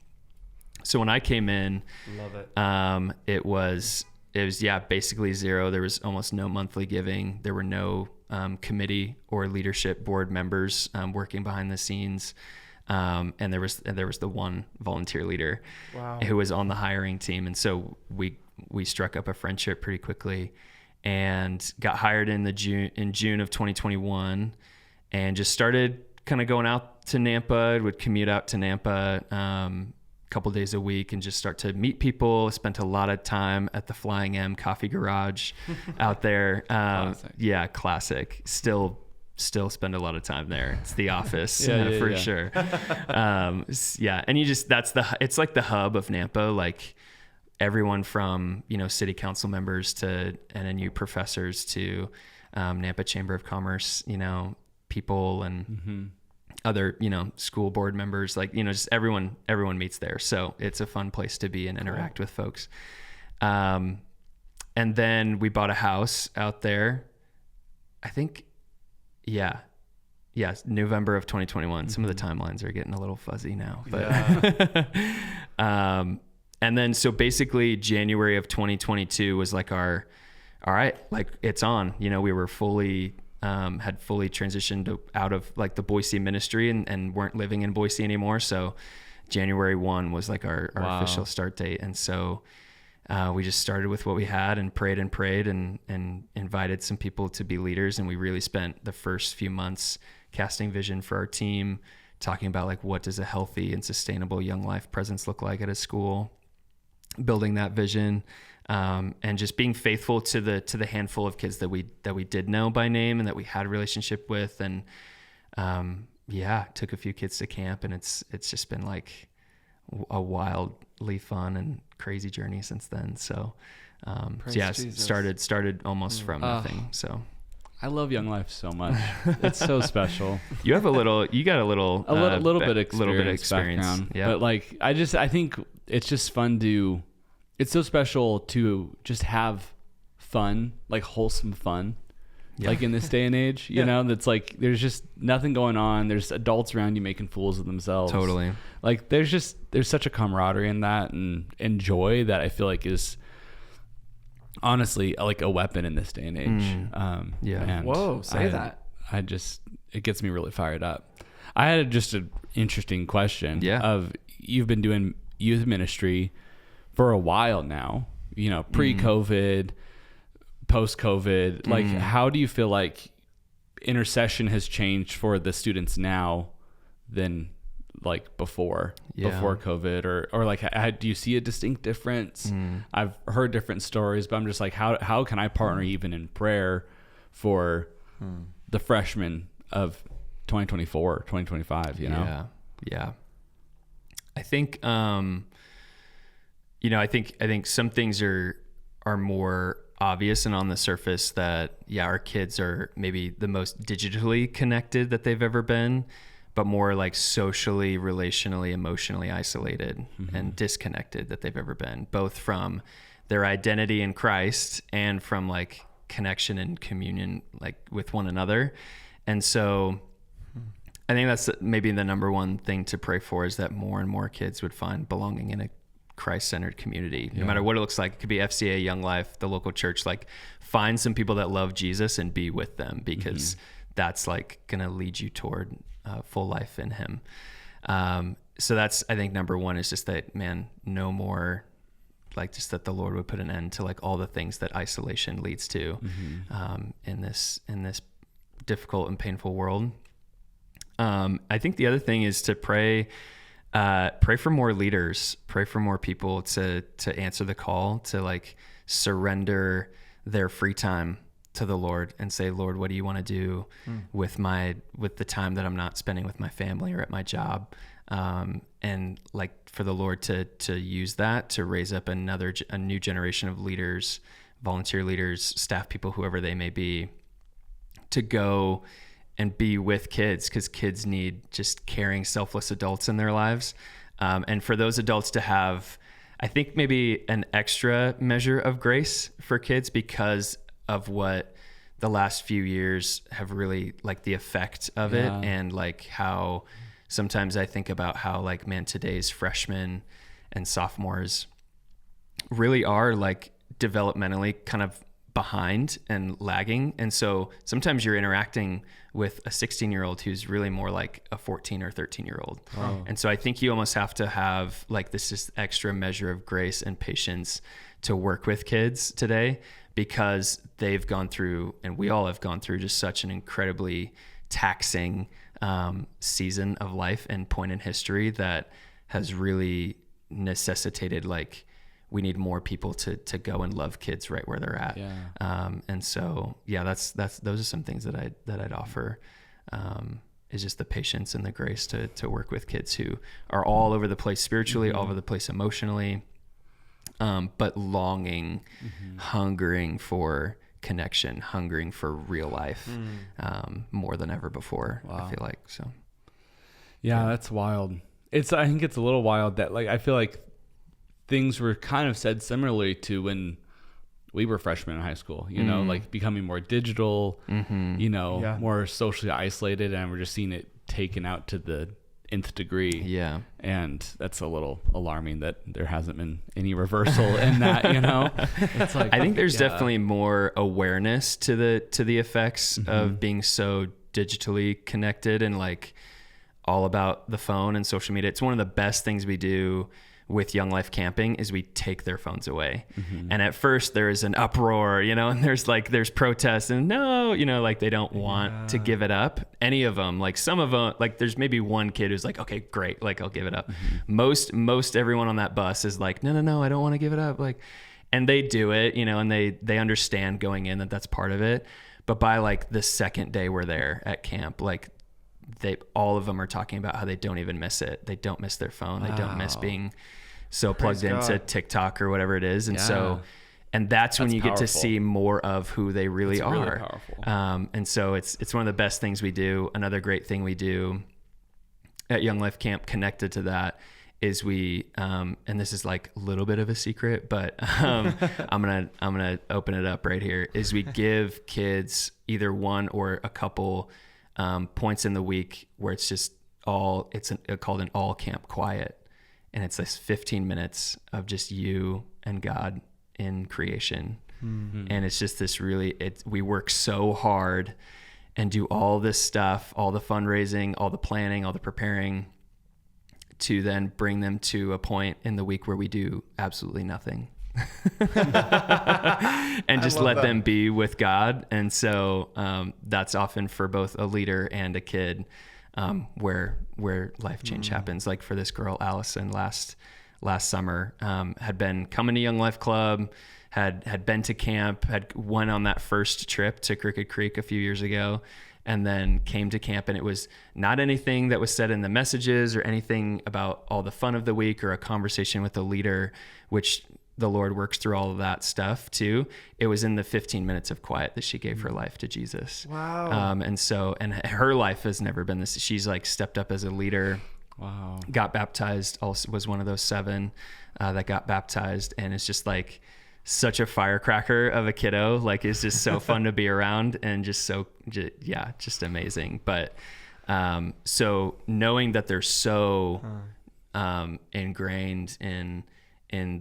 S2: So when I came in,
S3: love it.
S2: It was basically zero. There was almost no monthly giving. There were no committee or leadership board members working behind the scenes. And there was the one volunteer leader who was on the hiring team. And so we struck up a friendship pretty quickly and got hired in June of 2021, and just started kind of going out to Nampa. Would commute out to Nampa a couple days a week and just start to meet people. Spent a lot of time at the Flying M Coffee Garage out there.
S1: Classic.
S2: Yeah, classic. Still spend a lot of time there. It's the office for sure. Yeah. And it's like the hub of Nampa, like everyone from, city council members to NNU professors to Nampa Chamber of Commerce, people and other, school board members, like, just everyone meets there. So it's a fun place to be and interact with folks. And then we bought a house out there, I think, November of 2021. Some of the timelines are getting a little fuzzy now, but, and then, so basically January of 2022 was like all right, like it's on, we were had fully transitioned out of like the Boise ministry and weren't living in Boise anymore. So January 1 was like our official start date. And so, we just started with what we had and prayed and invited some people to be leaders. And we really spent the first few months casting vision for our team, talking about like, what does a healthy and sustainable young life presence look like at a school, building that vision, and just being faithful to the handful of kids that we did know by name and that we had a relationship with. And, took a few kids to camp, and it's just been like a wildly fun and crazy journey since then. So, started almost from nothing. So
S1: I love Young Life so much. It's so special.
S2: You got a little bit of experience
S1: background.
S2: Yeah.
S1: But like, I think it's just fun it's so special to just have fun, like wholesome fun. Yeah. Like in this day and age, you know, that's like, there's just nothing going on. There's adults around you making fools of themselves.
S2: Totally.
S1: Like there's such a camaraderie in that and joy that I feel like is honestly like a weapon in this day and age. And
S3: whoa, say that.
S1: It gets me really fired up. I had just an interesting question of, you've been doing youth ministry for a while now, pre-COVID, post-COVID, like how do you feel like intercession has changed for the students now than like before COVID, or like, do you see a distinct difference? I've heard different stories, but I'm just like, how can I partner even in prayer for the freshmen of 2024, 2025,
S2: Yeah. I think, I think some things are more obvious and on the surface that, yeah, our kids are maybe the most digitally connected that they've ever been, but more like socially, relationally, emotionally isolated and disconnected that they've ever been, both from their identity in Christ and from like connection and communion, like with one another. And so I think that's maybe the number one thing to pray for, is that more and more kids would find belonging in a Christ-centered community, no matter what it looks like. It could be FCA, Young Life, the local church. Like, find some people that love Jesus and be with them, because that's like going to lead you toward full life in him. So that's, I think, number one, is just that, man, no more, like, just that the Lord would put an end to like all the things that isolation leads to in this difficult and painful world. I think the other thing is to pray for more leaders, pray for more people to answer the call, to like surrender their free time to the Lord and say, Lord, what do you want to do with the time that I'm not spending with my family or at my job? And like for the Lord to use that to raise up a new generation of leaders, volunteer leaders, staff people, whoever they may be, to go and be with kids, because kids need just caring, selfless adults in their lives. And for those adults to have, I think, maybe an extra measure of grace for kids, because of what the last few years have really, like, the effect of it. And like how sometimes I think about how, like, man, today's freshmen and sophomores really are like developmentally kind of behind and lagging. And so sometimes you're interacting with a 16-year-old who's really more like a 14 or 13-year-old. Wow. And so I think you almost have to have like this just extra measure of grace and patience to work with kids today, because they've gone through, and we all have gone through, just such an incredibly taxing season of life and point in history that has really necessitated, like, we need more people to go and love kids right where they're at. And so, those are some things that I'd offer, is just the patience and the grace to work with kids who are all over the place spiritually, all over the place emotionally, but longing, hungering for connection, hungering for real life, more than ever before. Wow. I feel like, so.
S1: Yeah, that's wild. I think it's a little wild that, like, I feel like things were kind of said similarly to when we were freshmen in high school, you know, like becoming more digital, more socially isolated, and we're just seeing it taken out to the nth degree. Yeah. And that's a little alarming that there hasn't been any reversal in that, you know. It's like,
S2: I think there's definitely more awareness to the effects of being so digitally connected and like all about the phone and social media. It's one of the best things we do with Young Life Camping is we take their phones away. And at first there is an uproar, you know, and there's protests and like they don't want to give it up. Any of them, like some of them, like there's maybe one kid who's like, okay, great. Like I'll give it up. Most everyone on that bus is like, no, I don't want to give it up. Like, and they do it, you know, and they understand going in that that's part of it. But by like the second day we're there at camp, like all of them are talking about how they don't even miss it. They don't miss their phone. Wow. They don't miss being so plugged into TikTok or whatever it is. And and that's when you get to see more of who they really are. Really powerful. And so it's one of the best things we do. Another great thing we do at Young Life Camp connected to that is we, and this is like a little bit of a secret, but I'm gonna open it up right here, is we give kids either one or a couple points in the week where it's just called an all camp quiet. And it's this 15 minutes of just you and God in creation. And it's just this we work so hard and do all this stuff, all the fundraising, all the planning, all the preparing, to then bring them to a point in the week where we do absolutely nothing. And just let them be with God. And so that's often for both a leader and a kid, where life change happens. Like for this girl Allison last summer, had been coming to Young Life Club, had been to camp, had went on that first trip to Crooked Creek a few years ago, and then came to camp, and it was not anything that was said in the messages or anything about all the fun of the week or a conversation with the leader, which the Lord works through all of that stuff too. It was in the 15 minutes of quiet that she gave her life to Jesus.
S3: Wow.
S2: And her life has never been this. She's like stepped up as a leader.
S1: Wow.
S2: Got baptized. Also was one of those 7 that got baptized, and it's just like such a firecracker of a kiddo. Like, it's just so fun to be around, and just amazing. But so knowing that they're so ingrained in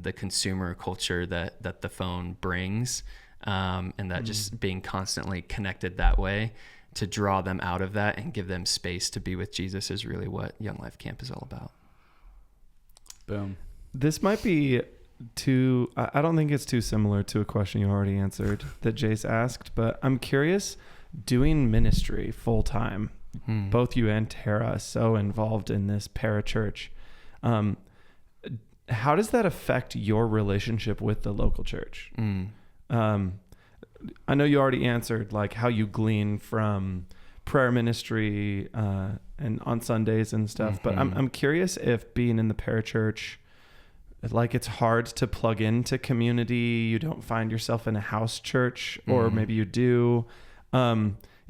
S2: the consumer culture that the phone brings, and that just being constantly connected that way, to draw them out of that and give them space to be with Jesus is really what Young Life Camp is all about.
S1: Boom.
S3: This might be I don't think it's too similar to a question you already answered that Jace asked, but I'm curious, doing ministry full time, both you and Tara so involved in this parachurch, how does that affect your relationship with the local church? I know you already answered like how you glean from prayer ministry and on Sundays and stuff, but I'm curious if being in the parachurch, like, it's hard to plug into community. You don't find yourself in a house church, or maybe you do.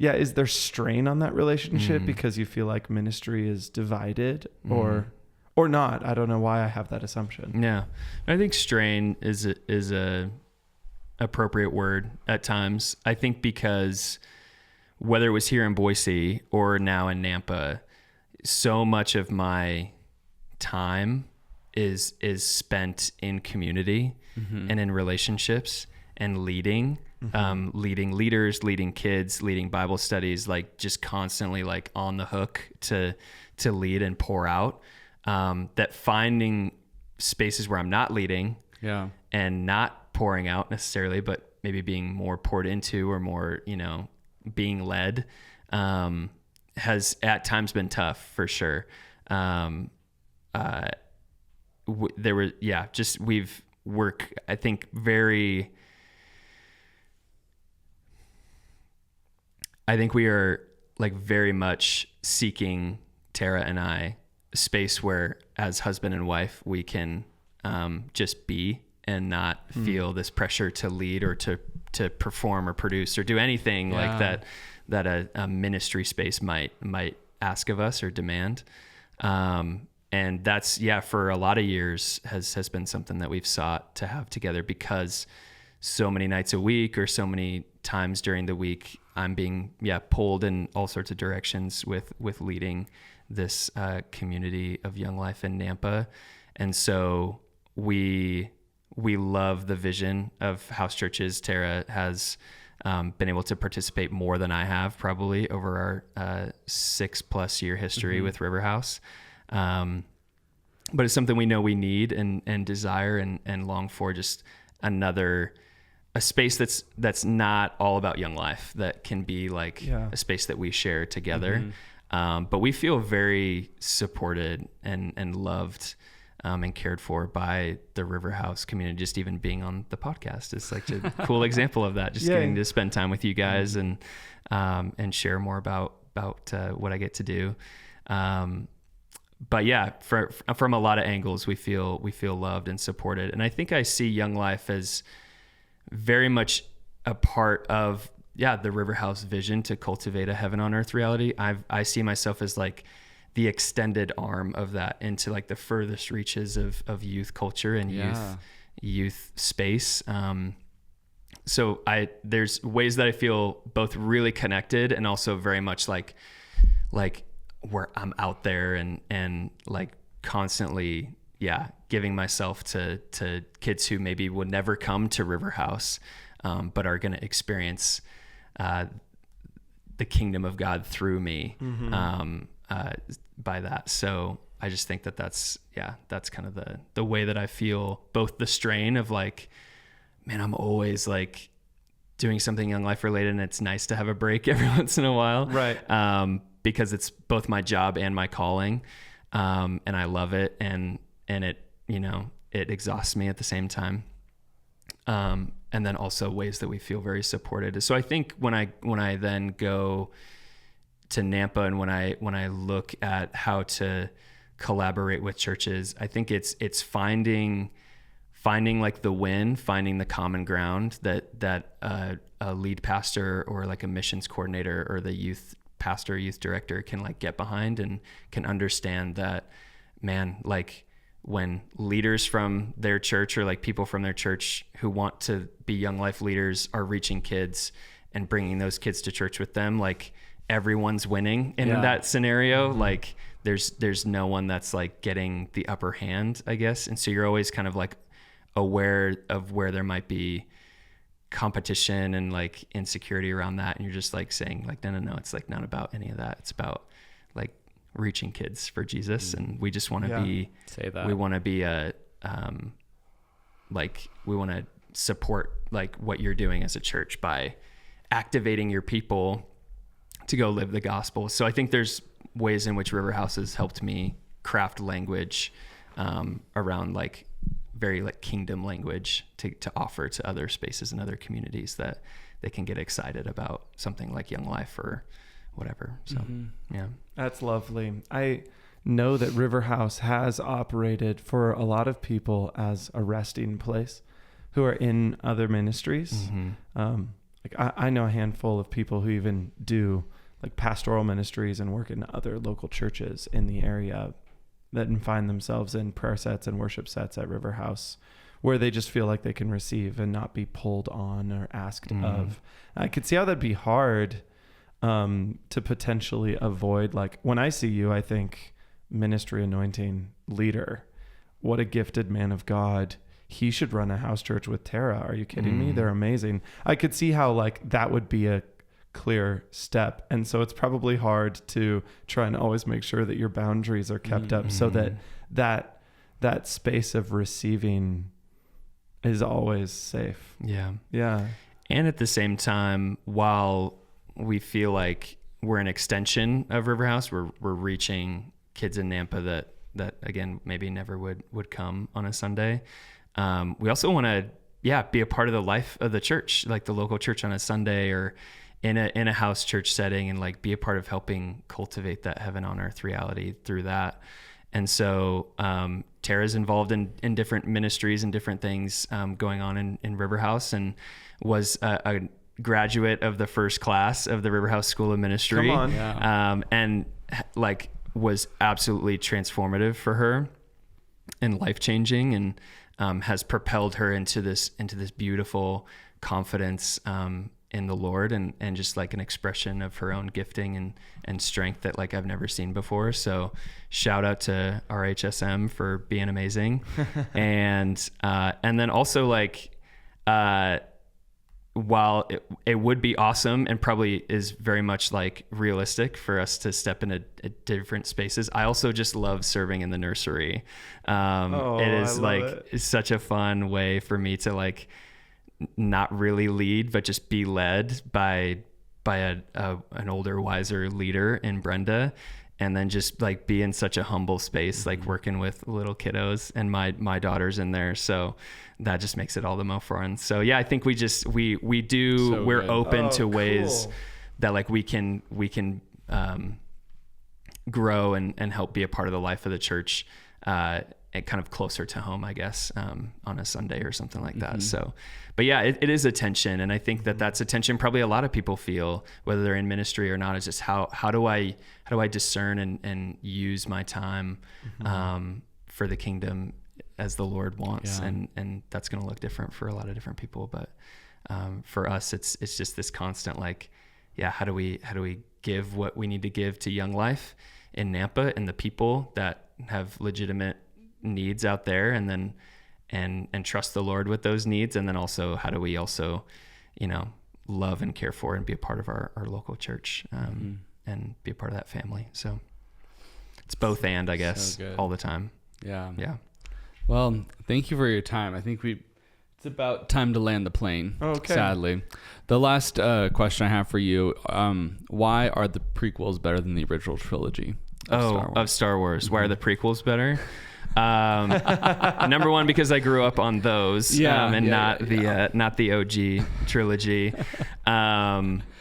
S3: Is there strain on that relationship because you feel like ministry is divided, or not? I don't know why I have that assumption.
S2: Yeah, I think strain is a appropriate word at times. I think because whether it was here in Boise or now in Nampa, so much of my time is spent in community and in relationships and leading leaders, leading kids, leading Bible studies, like just constantly like on the hook to lead and pour out, that finding spaces where I'm not leading and not pouring out necessarily, but maybe being more poured into or more, being led, has at times been tough for sure. I think we are like very much seeking, Tara and I, a space where as husband and wife, we can just be and not feel this pressure to lead or to perform or produce or do anything like that a ministry space might ask of us or demand. And that's, for a lot of years has been something that we've sought to have together, because so many nights a week or so many times during the week, I'm being, pulled in all sorts of directions with leading this community of Young Life in Nampa. And so we love the vision of house churches. Tara has been able to participate more than I have probably over our 6+ year history with River House. But it's something we know we need and desire and long for, just a space that's not all about Young Life, that can be like a space that we share together. But we feel very supported and loved and cared for by the River House community. Just even being on the podcast is like a cool example of that. Just getting to spend time with you guys and share more about what I get to do. But from a lot of angles, we feel loved and supported. And I think I see Young Life as very much a part of the River House vision to cultivate a heaven on earth reality. I see myself as like the extended arm of that into like the furthest reaches of youth culture and youth space. So there's ways that I feel both really connected and also very much like where I'm out there and like constantly, giving myself to kids who maybe would never come to River House, but are going to experience the kingdom of God through me by that. So I just think that's kind of the way that I feel, both the strain of like, man, I'm always like doing something Young Life related, and it's nice to have a break every once in a while.
S3: Right.
S2: Because it's both my job and my calling. And I love it. And it, it exhausts me at the same time. And then also ways that we feel very supported. So I think when I then go to Nampa and when I look at how to collaborate with churches, I think it's finding finding like the win, finding the common ground that a lead pastor or like a missions coordinator or the youth pastor, youth director can like get behind and can understand that, man, like when leaders from their church or like people from their church who want to be Young Life leaders are reaching kids and bringing those kids to church with them, like everyone's winning in that scenario. Like there's no one that's like getting the upper hand, I guess. And so you're always kind of like aware of where there might be competition and like insecurity around that. And you're just like saying like, no, it's like not about any of that. It's about like reaching kids for Jesus. And we just want to we want to be we want to support like what you're doing as a church by activating your people to go live the gospel. So I think there's ways in which River House has helped me craft language around like very like kingdom language to offer to other spaces and other communities that they can get excited about something like Young Life or whatever. So yeah,
S3: that's lovely. I know that River House has operated for a lot of people as a resting place who are in other ministries. Like I know a handful of people who even do like pastoral ministries and work in other local churches in the area that find themselves in prayer sets and worship sets at River House where they just feel like they can receive and not be pulled on or asked of. I could see how that'd be hard to potentially avoid. Like when I see you, I think ministry anointing leader, what a gifted man of God. He should run a house church with Tara. Are you kidding me? They're amazing. I could see how like that would be a clear step. And so it's probably hard to try and always make sure that your boundaries are kept up so that space of receiving is always safe.
S2: Yeah.
S3: Yeah.
S2: And at the same time, while we feel like we're an extension of River House, we're reaching kids in Nampa that again, maybe never would come on a Sunday. We also want to, be a part of the life of the church, like the local church on a Sunday or in a house church setting, and like be a part of helping cultivate that heaven on earth reality through that. And so Tara's involved in different ministries and different things going on in River House, and was a graduate of the first class of the River House School of Ministry.
S3: Come on.
S1: Yeah.
S2: And like was absolutely transformative for her and life-changing, and has propelled her into this beautiful confidence in the Lord, and just like an expression of her own gifting and strength that like I've never seen before. So shout out to RHSM for being amazing. And then also like, while it would be awesome and probably is very much like realistic for us to step into different spaces, I also just love serving in the nursery. It is like, it's such a fun way for me to like not really lead, but just be led by an older, wiser leader in Brenda. And then just like be in such a humble space, like working with little kiddos, and my daughter's in there. So that just makes it all the more fun. So yeah, I think we're open to ways that like we can grow and help be a part of the life of the church, kind of closer to home, I guess, on a Sunday or something like that. So, but yeah, it is a tension. And I think that's a tension probably a lot of people feel, whether they're in ministry or not, is just how do I discern and use my time for the kingdom as the Lord wants. Yeah. And that's going to look different for a lot of different people. But for us, it's just this constant, like, how do we give what we need to give to Young Life in Nampa and the people that have legitimate needs out there, and then and trust the Lord with those needs. And then also, how do we also, love and care for and be a part of our local church, and be a part of that family. So it's both and, I guess, all the time. Yeah. Yeah.
S1: Well, thank you for your time. I think it's about time to land the plane.
S3: Okay.
S1: Sadly. The last question I have for you, why are the prequels better than the original trilogy
S2: of Star Wars? Why are the prequels better? Number one, because I grew up on those, not the OG trilogy.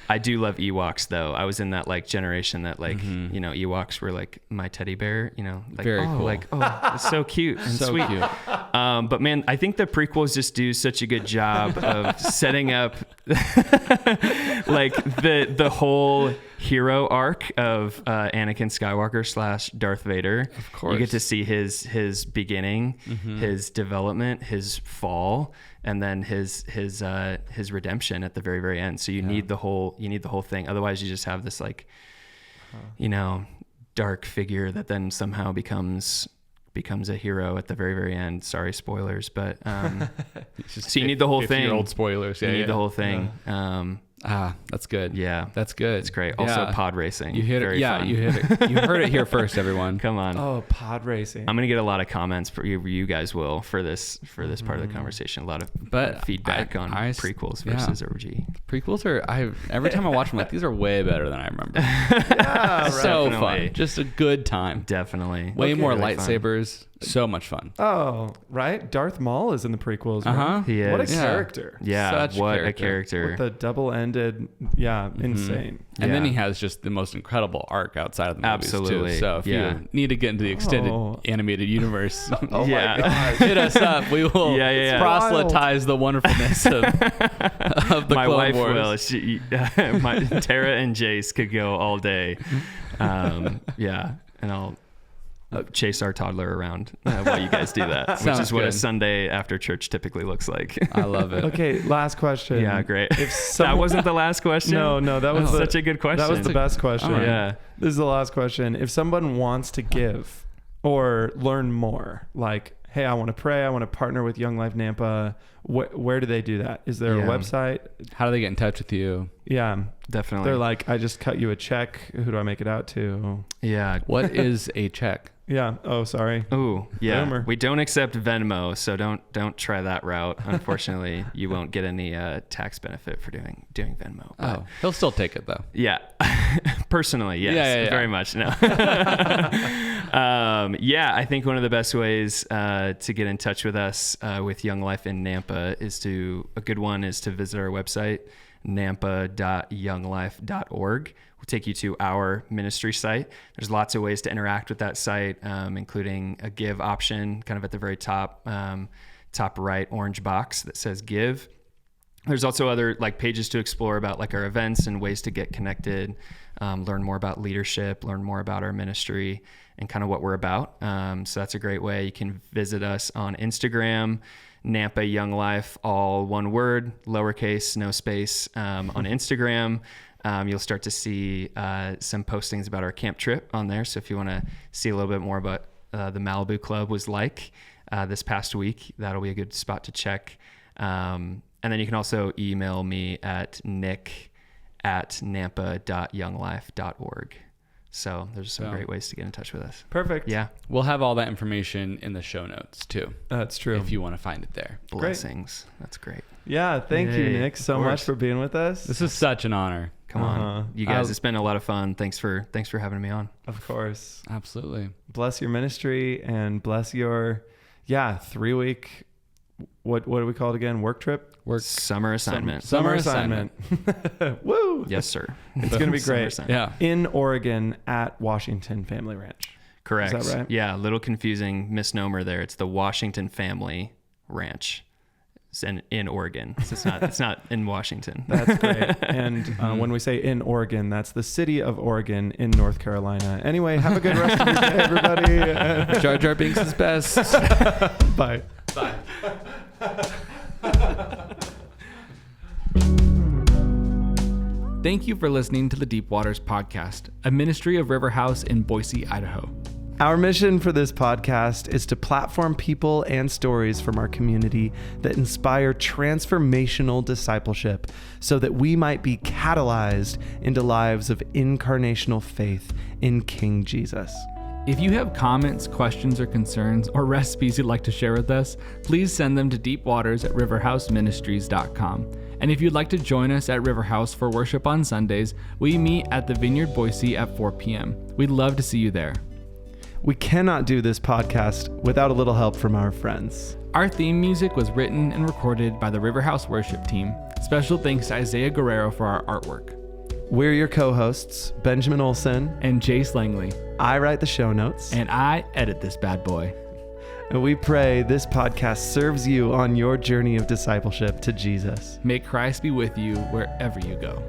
S2: I do love Ewoks though. I was in that like generation that like, Ewoks were like my teddy bear, like,
S1: very cool.
S2: Like, it's so cute and
S1: so
S2: sweet.
S1: Cute.
S2: But man, I think the prequels just do such a good job of setting up like the whole hero arc of Anakin Skywalker / Darth Vader.
S1: Of course.
S2: You get to see his beginning, his development, his fall, and then his redemption at the very, very end. So you need the whole thing. Otherwise you just have this like, dark figure that then somehow becomes a hero at the very, very end. Sorry, spoilers, but so you need the whole thing.
S1: Old spoilers.
S2: You need the whole thing.
S1: That's good.
S2: Yeah,
S1: that's good.
S2: It's great. Also, pod racing.
S1: You hit it.
S2: Very fun.
S1: You hit it. You heard it here first, everyone.
S2: Come on.
S3: Oh, pod racing.
S2: I'm gonna get a lot of comments for you guys will for this part of the conversation. A lot of feedback on prequels versus OG.
S1: Prequels are every time I watch them, like these are way better than I remember.
S3: Yeah,
S1: so fun. Just a good time.
S2: Definitely.
S1: Way more
S2: really
S1: lightsabers. Fun. So much fun.
S3: Oh, right. Darth Maul is in the prequels. Right?
S2: He is.
S3: What a character.
S2: Yeah.
S1: Such
S2: what a character.
S3: With the double-ended. Yeah. Insane.
S1: And then he has just the most incredible arc outside of the movies
S2: Absolutely.
S1: too. So if you need to get into the extended animated universe,
S3: Oh my gosh.
S1: hit us up. We will proselytize the wonderfulness of the
S2: my
S1: Clone
S2: wife
S1: Wars.
S2: will. She, Tara and Jace could go all day. And I'll chase our toddler around while you guys do that, which is what a Sunday after church typically looks like.
S1: I love it.
S3: Okay, last question.
S2: Yeah, great.
S3: If
S2: that wasn't the last question?
S3: No, that was
S2: such a good question.
S3: That was the best question.
S2: Right. Yeah.
S3: This is the last question. If someone wants to give or learn more, like, hey, I want to pray, I want to partner with Young Life Nampa, where do they do that? Is there a website?
S1: How do they get in touch with you?
S3: Yeah,
S2: definitely.
S3: They're like, I just cut you a check. Who do I make it out to?
S2: Yeah.
S1: What is a check?
S3: Yeah. Oh, sorry.
S2: Oh, yeah.
S3: Boomer.
S2: We don't accept Venmo, so don't try that route. Unfortunately, you won't get any tax benefit for doing Venmo.
S1: But he'll still take it though.
S2: Yeah. Personally, yes. Yeah. Very much. No. I think one of the best ways to get in touch with us with Young Life in Nampa is to visit our website, nampa.younglife.org. We'll take you to our ministry site. There's lots of ways to interact with that site, including a give option kind of at the very top right orange box that says give. There's also other like pages to explore about like our events and ways to get connected, learn more about leadership, learn more about our ministry and kind of what we're about. So that's a great way. You can visit us on Instagram, Nampa Young Life, all one word, lowercase, no space, on Instagram. You'll start to see some postings about our camp trip on there. So if you want to see a little bit more about the Malibu Club was like this past week, that'll be a good spot to check. And then you can also email me at nick@nampa.younglife.org. So there's some great ways to get in touch with us.
S3: Perfect.
S2: Yeah.
S1: We'll have all that information in the show notes too.
S3: That's true.
S1: If you want to find it there.
S2: Blessings. Great. That's great.
S3: Yeah. Thank you, Nick, so much for being with us.
S1: This is such an honor.
S2: Come on. You guys, it's been a lot of fun. Thanks for having me on.
S3: Of course.
S1: Absolutely.
S3: Bless your ministry and bless your 3-week, what do we call it again? Work trip?
S2: Summer assignment.
S3: Summer assignment. Woo!
S2: Yes, sir.
S3: It's going to be great.
S1: Yeah.
S3: In Oregon at Washington Family Ranch.
S2: Correct.
S3: Is that right?
S2: Yeah, a little confusing misnomer there. It's the Washington Family Ranch. It's in Oregon. So it's not in Washington.
S3: That's great. And when we say in Oregon, that's the city of Oregon in North Carolina. Anyway, have a good rest of your day, everybody.
S1: Jar Jar Binks is best.
S3: Bye.
S1: Bye. Thank you for listening to the Deep Waters Podcast, a ministry of River House in Boise, Idaho.
S3: Our mission for this podcast is to platform people and stories from our community that inspire transformational discipleship so that we might be catalyzed into lives of incarnational faith in King Jesus.
S4: If you have comments, questions, or concerns, or recipes you'd like to share with us, please send them to deepwaters@riverhouseministries.com. And if you'd like to join us at River House for worship on Sundays, we meet at the Vineyard Boise at 4 p.m. We'd love to see you there.
S3: We cannot do this podcast without a little help from our friends.
S4: Our theme music was written and recorded by the River House worship team. Special thanks to Isaiah Guerrero for our artwork.
S3: We're your co-hosts, Benjamin Olson
S4: and Jace Langley.
S3: I write the show notes.
S4: And I edit this bad boy.
S3: And we pray this podcast serves you on your journey of discipleship to Jesus.
S4: May Christ be with you wherever you go.